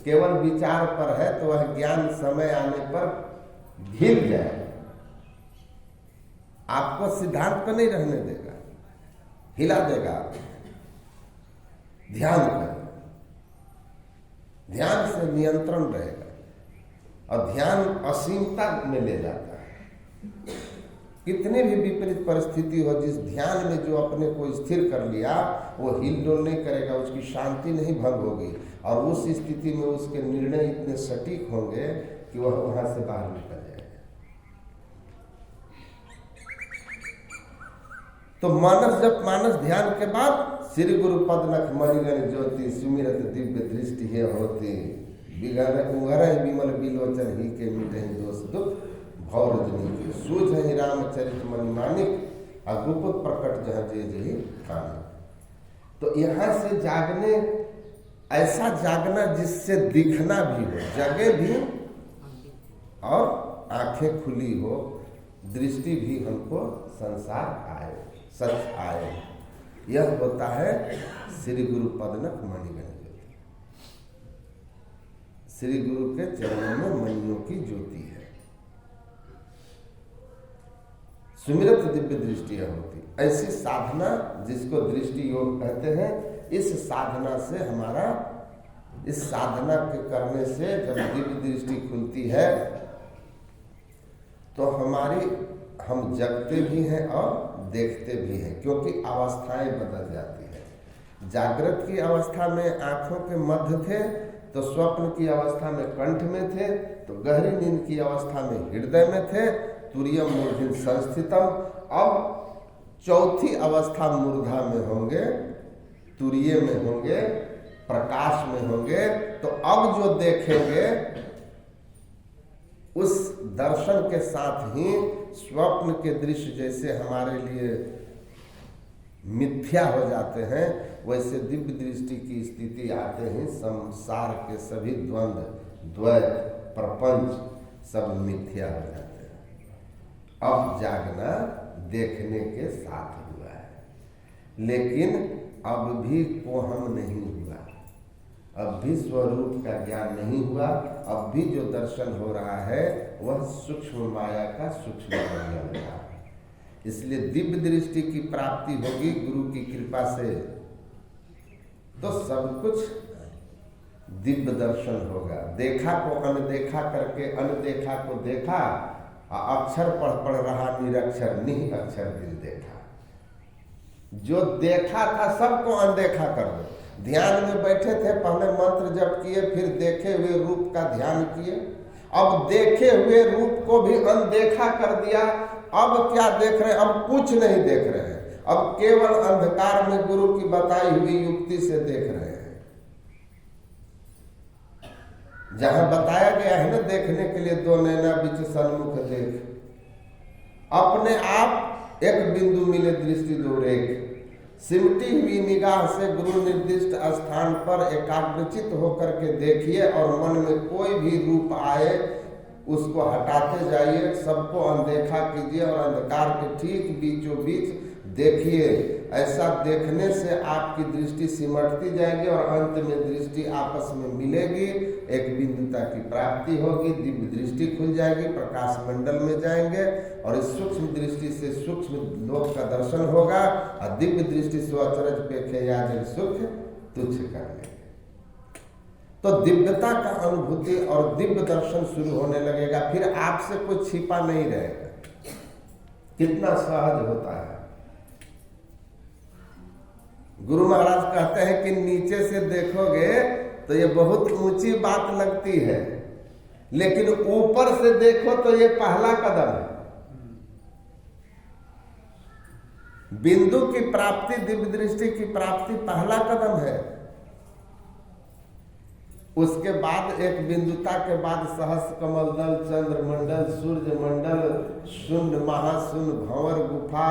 केवल विचार पर है तो वह ज्ञान समय आने पर हिल जाएगा, आपको सिद्धांत पर नहीं रहने देगा, हिला देगा। ध्यान करें, ध्यान से नियंत्रण रहेगा और ध्यान असीमता में ले जाता है। कितनी भी विपरीत परिस्थिति हो, जिस ध्यान में जो अपने को स्थिर कर लिया वो हिल डोल नहीं करेगा, उसकी शांति नहीं भंग होगी, और उस स्थिति में उसके निर्णय इतने सटीक होंगे कि वह वहां से बाहर निकल जाएगा। तो मानस जब मानस ध्यान के बाद श्री गुरु पद नख मणिगण ज्योति सुमिरत दिव्य दृष्टि है होती, उघर विमल बिलोचन ही के मिटे दोष दुख भौर जनी के सूझ ही रामचरित मणि मानिक अगुपत प्रकट जहाँ जे जही खाने। तो यहाँ से जागने, ऐसा जागना जिससे दिखना भी हो, जगे भी और आंखें खुली हो, दृष्टि भी हमको संसार आए, सच आए, यह होता है श्री गुरु पदनक मणिगण ज्योति। श्री गुरु के चरणों में मणियों की ज्योति है। सुमिरत दिव्य दृष्टि होती, ऐसी साधना जिसको दृष्टि योग कहते हैं, इस साधना से हमारा, इस साधना के करने से जब दिव्य दृष्टि खुलती है तो हम जगते भी हैं और देखते भी हैं, क्योंकि अवस्थाएं बदल जाती है। जागृत की अवस्था में आंखों के मध्य थे, तो स्वप्न की अवस्था में कंठ में थे, तो गहरी नींद की अवस्था में हृदय में थे, तुरीयम मूर्धन संस्थितम। अब चौथी अवस्था मूर्धा में होंगे, तुरीय में होंगे, प्रकाश में होंगे। तो अब जो देखेंगे उस दर्शन के साथ ही स्वप्न के दृश्य जैसे हमारे लिए मिथ्या हो जाते हैं, वैसे दिव्य दृष्टि की स्थिति आते ही संसार के सभी द्वंद्व, द्वैत, प्रपंच सब मिथ्या हो जाते हैं। अब जागना देखने के साथ हुआ है, लेकिन अब भी कोहम नहीं हुआ, अब भी स्वरूप का ज्ञान नहीं हुआ। अब भी जो दर्शन हो रहा है वह सूक्ष्म माया का सूक्ष्म वर्णन है। इसलिए दिव्य दृष्टि की प्राप्ति होगी गुरु की कृपा से, तो सब कुछ दिव्य दर्शन होगा। देखा को अनदेखा करके अनदेखा को देखा, अक्षर पढ़ रहा निरक्षर, निह अक्षर दिल देखा। जो देखा था सबको अनदेखा कर दो। ध्यान में बैठे थे, पहले मंत्र जप किए, फिर देखे हुए रूप का ध्यान किए, अब देखे हुए रूप को भी अनदेखा कर दिया। अब क्या देख रहे हैं? अब कुछ नहीं देख रहे हैं, अब केवल अंधकार में गुरु की बताई हुई युक्ति से देख रहे हैं। जहां बताया गया है ना देखने के लिए, दो नैना बीच सन्मुख देख, अपने आप एक बिंदु मिले दृष्टि दो रेख, सिमटी हुई निगाह से गुरु निर्दिष्ट स्थान पर एकाग्रचित होकर के देखिए, और मन में कोई भी रूप आए उसको हटाते जाइए, सबको अनदेखा कीजिए और अंधकार के ठीक बीचों बीच देखिए। ऐसा देखने से आपकी दृष्टि सिमटती जाएगी और अंत में दृष्टि आपस में मिलेगी, एक बिंदुता की प्राप्ति होगी, दिव्य दृष्टि खुल जाएगी, प्रकाश मंडल में जाएंगे और इस सूक्ष्म दृष्टि से सूक्ष्म लोक का दर्शन होगा, और दिव्य दृष्टि से अचरज पेखे याजन सुख तुच्छ कर लेंगे। तो दिव्यता का अनुभूति और दिव्य दर्शन शुरू होने लगेगा, फिर आपसे कुछ छिपा नहीं रहेगा। कितना सहज होता है। गुरु महाराज कहते हैं कि नीचे से देखोगे तो ये बहुत ऊंची बात लगती है, लेकिन ऊपर से देखो तो ये पहला कदम है। बिंदु की प्राप्ति, दिव्य दृष्टि की प्राप्ति पहला कदम है। उसके बाद एक बिंदुता के बाद सहस्र कमल दल, चंद्र मंडल, सूर्य मंडल, शून्य महाशून्य, भंवर गुफा,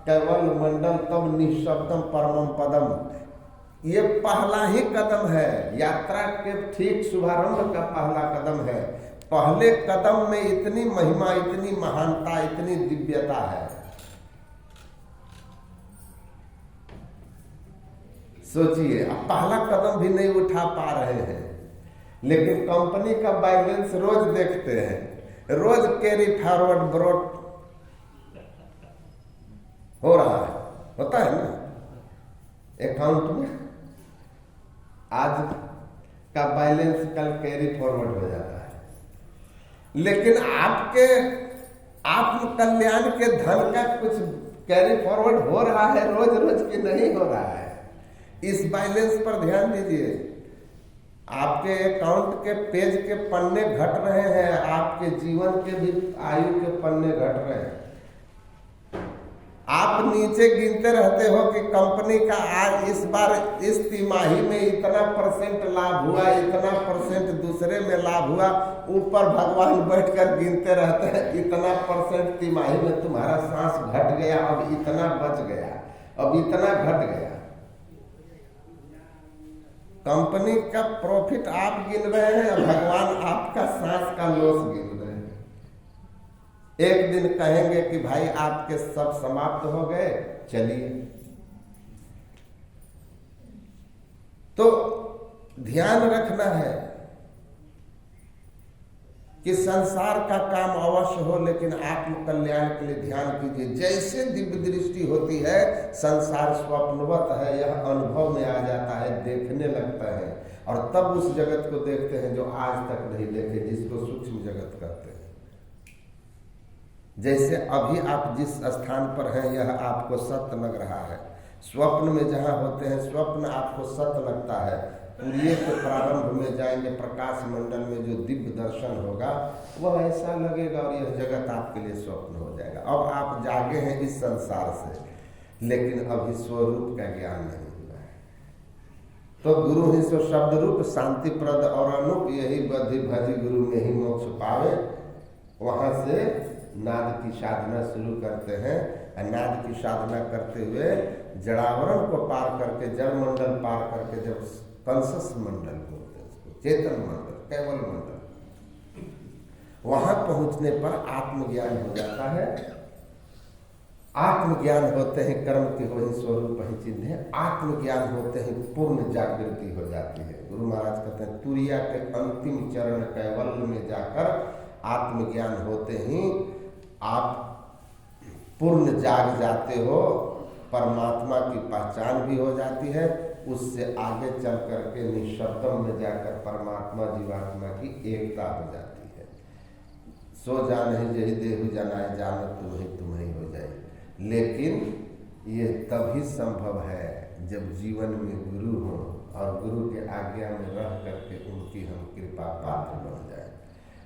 केवल मंडल, तब निःशब्दम परमम पदम। ये पहला ही कदम है, यात्रा के ठीक शुभारंभ का पहला कदम है। पहले कदम में इतनी महिमा, इतनी महानता, इतनी दिव्यता है। सोचिए, अब पहला कदम भी नहीं उठा पा रहे हैं, लेकिन कंपनी का बैलेंस रोज देखते हैं, रोज कैरी फॉरवर्ड ब्रॉड हो रहा है, होता है ना अकाउंट में। आज का बैलेंस कल कैरी फॉरवर्ड हो जाता है, लेकिन आपके आत्म कल्याण के धन का कुछ कैरी फॉरवर्ड हो रहा है रोज रोज की नहीं हो रहा है। इस बैलेंस पर ध्यान दीजिए। आपके अकाउंट के पेज के पन्ने घट रहे हैं, आपके जीवन के भी आयु के पन्ने घट रहे हैं। आप नीचे गिनते रहते हो कि कंपनी का आज इस बार इस तिमाही में इतना परसेंट लाभ हुआ, इतना परसेंट दूसरे में लाभ हुआ। ऊपर भगवान बैठकर गिनते रहते हैं इतना परसेंट तिमाही में तुम्हारा सांस घट गया, अब इतना बच गया, अब इतना घट गया। कंपनी का प्रॉफिट आप गिन रहे हैं, भगवान आपका सांस का लॉस गिन रहे हैं। एक दिन कहेंगे कि भाई आपके सब समाप्त हो गए, चलिए। तो ध्यान रखना है कि संसार का काम अवश्य हो, लेकिन आत्म कल्याण के लिए ध्यान कीजिए। जैसे दिव्य दृष्टि होती है, संसार स्वप्नवत है, यह अनुभव में आ जाता है, देखने लगता है, और तब उस जगत को देखते हैं जो आज तक नहीं देखे, जिसको सूक्ष्म जगत कहते हैं। जैसे अभी आप जिस स्थान पर हैं यह आपको सत्य लग रहा है। स्वप्न में जहाँ होते हैं स्वप्न आपको सत्य लगता है। तुरीय के प्रारंभ में जाएंगे, प्रकाश मंडल में जो दिव्य दर्शन होगा वह ऐसा लगेगा और यह जगत आपके लिए स्वप्न हो जाएगा। अब आप जागे हैं इस संसार से, लेकिन अभी स्वरूप का ज्ञान नहीं हुआ है। तो गुरु ही सो शब्द रूप शांति प्रद और अनुप, यही बद्धि भजी गुरु में ही मोक्ष पावे। वहां से नाद की साधना शुरू करते हैं। नाद की साधना करते हुए जड़ावरण को पार करके, जड़ मंडल पार करके, जब कंसस मंडल बोलते हैं उसको, चेतन मंडल, केवल मंडल, वहां पहुंचने पर आत्मज्ञान हो जाता है। आत्मज्ञान होते हैं कर्म के वही स्वरूप ही चिन्ह है। आत्मज्ञान होते हैं पूर्ण जागृति हो जाती है। गुरु महाराज कहते हैं तुरिया के अंतिम चरण कैवल्य में जाकर आत्मज्ञान होते ही आप पूर्ण जाग जाते हो, परमात्मा की पहचान भी हो जाती है। उससे आगे चल करके निःशब्दम में जाकर परमात्मा जीवात्मा की एकता हो जाती है। सो जान ही जही देहु जनाए, जान तुम ही हो जाए। लेकिन ये तभी संभव है जब जीवन में गुरु हो और गुरु के आज्ञा में रह करके उनकी हम कृपा पात्र बन जाए।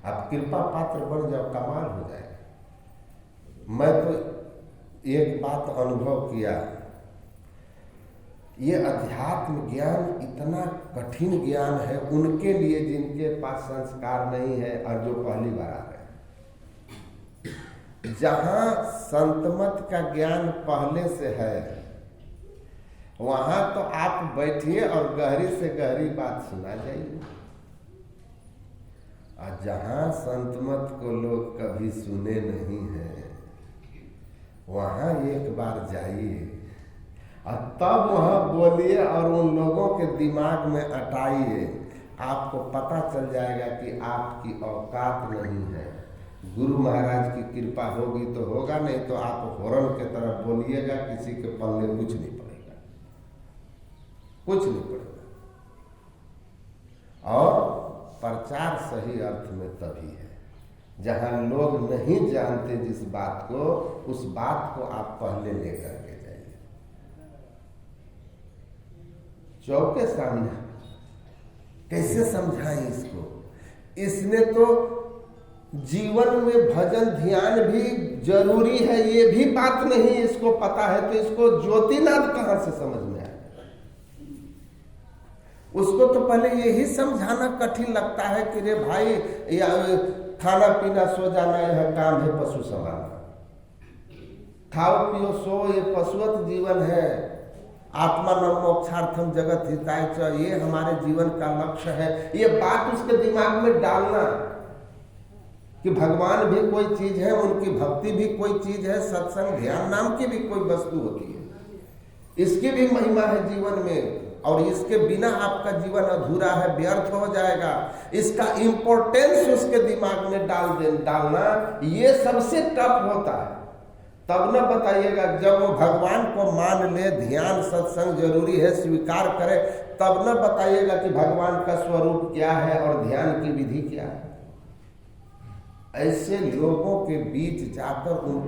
आप कृपा पात्र बन जाओ, कमाल हो जाए। मैं तो एक बात अनुभव किया, ये अध्यात्म ज्ञान इतना कठिन ज्ञान है उनके लिए जिनके पास संस्कार नहीं है और जो पहली बार आ रहे हैं। जहां संतमत का ज्ञान पहले से है, वहां तो आप बैठिए और गहरी से गहरी बात सुना जाइए। और जहां संतमत को लोग कभी सुने नहीं हैं, वहां एक बार जाइए और तब वहां बोलिए और उन लोगों के दिमाग में अटाइए। आपको पता चल जाएगा कि आपकी औकात नहीं है। गुरु महाराज की कृपा होगी तो होगा, नहीं तो आप हॉर्न के तरह बोलिएगा, किसी के पल्ले कुछ नहीं पड़ेगा, कुछ नहीं पड़ेगा। और प्रचार सही अर्थ में तभी है जहां लोग नहीं जानते जिस बात को, उस बात को आप पहले लेकर के जाइए। चौके सामने कैसे समझाएं इसको? इसने तो जीवन में भजन ध्यान भी जरूरी है, ये भी बात नहीं इसको पता है, तो इसको ज्योतिनाथ कहां से समझ में आए? उसको तो पहले यही समझाना कठिन लगता है कि रे भाई, या खाना पीना सो जाना यह काम है पशु संभालना, खाओ पियो सो ये पशुवत जीवन है। आत्मा न मोक्षार्थम जगत हिताय च, ये हमारे जीवन का लक्ष्य है। ये बात उसके दिमाग में डालना कि भगवान भी कोई चीज है, उनकी भक्ति भी कोई चीज है, सत्संग ध्यान नाम की भी कोई वस्तु होती है, इसकी भी महिमा है जीवन में, और इसके बिना आपका जीवन अधूरा है, व्यर्थ हो जाएगा। इसका इंपॉर्टेंस उसके दिमाग में डालना ये सबसे टफ होता है। तब न बताइएगा, जब वो भगवान को मान ले, ध्यान सत्संग जरूरी है स्वीकार करे, तब न बताइएगा कि भगवान का स्वरूप क्या है और ध्यान की विधि क्या है। ऐसे लोगों के बीच जाकर उन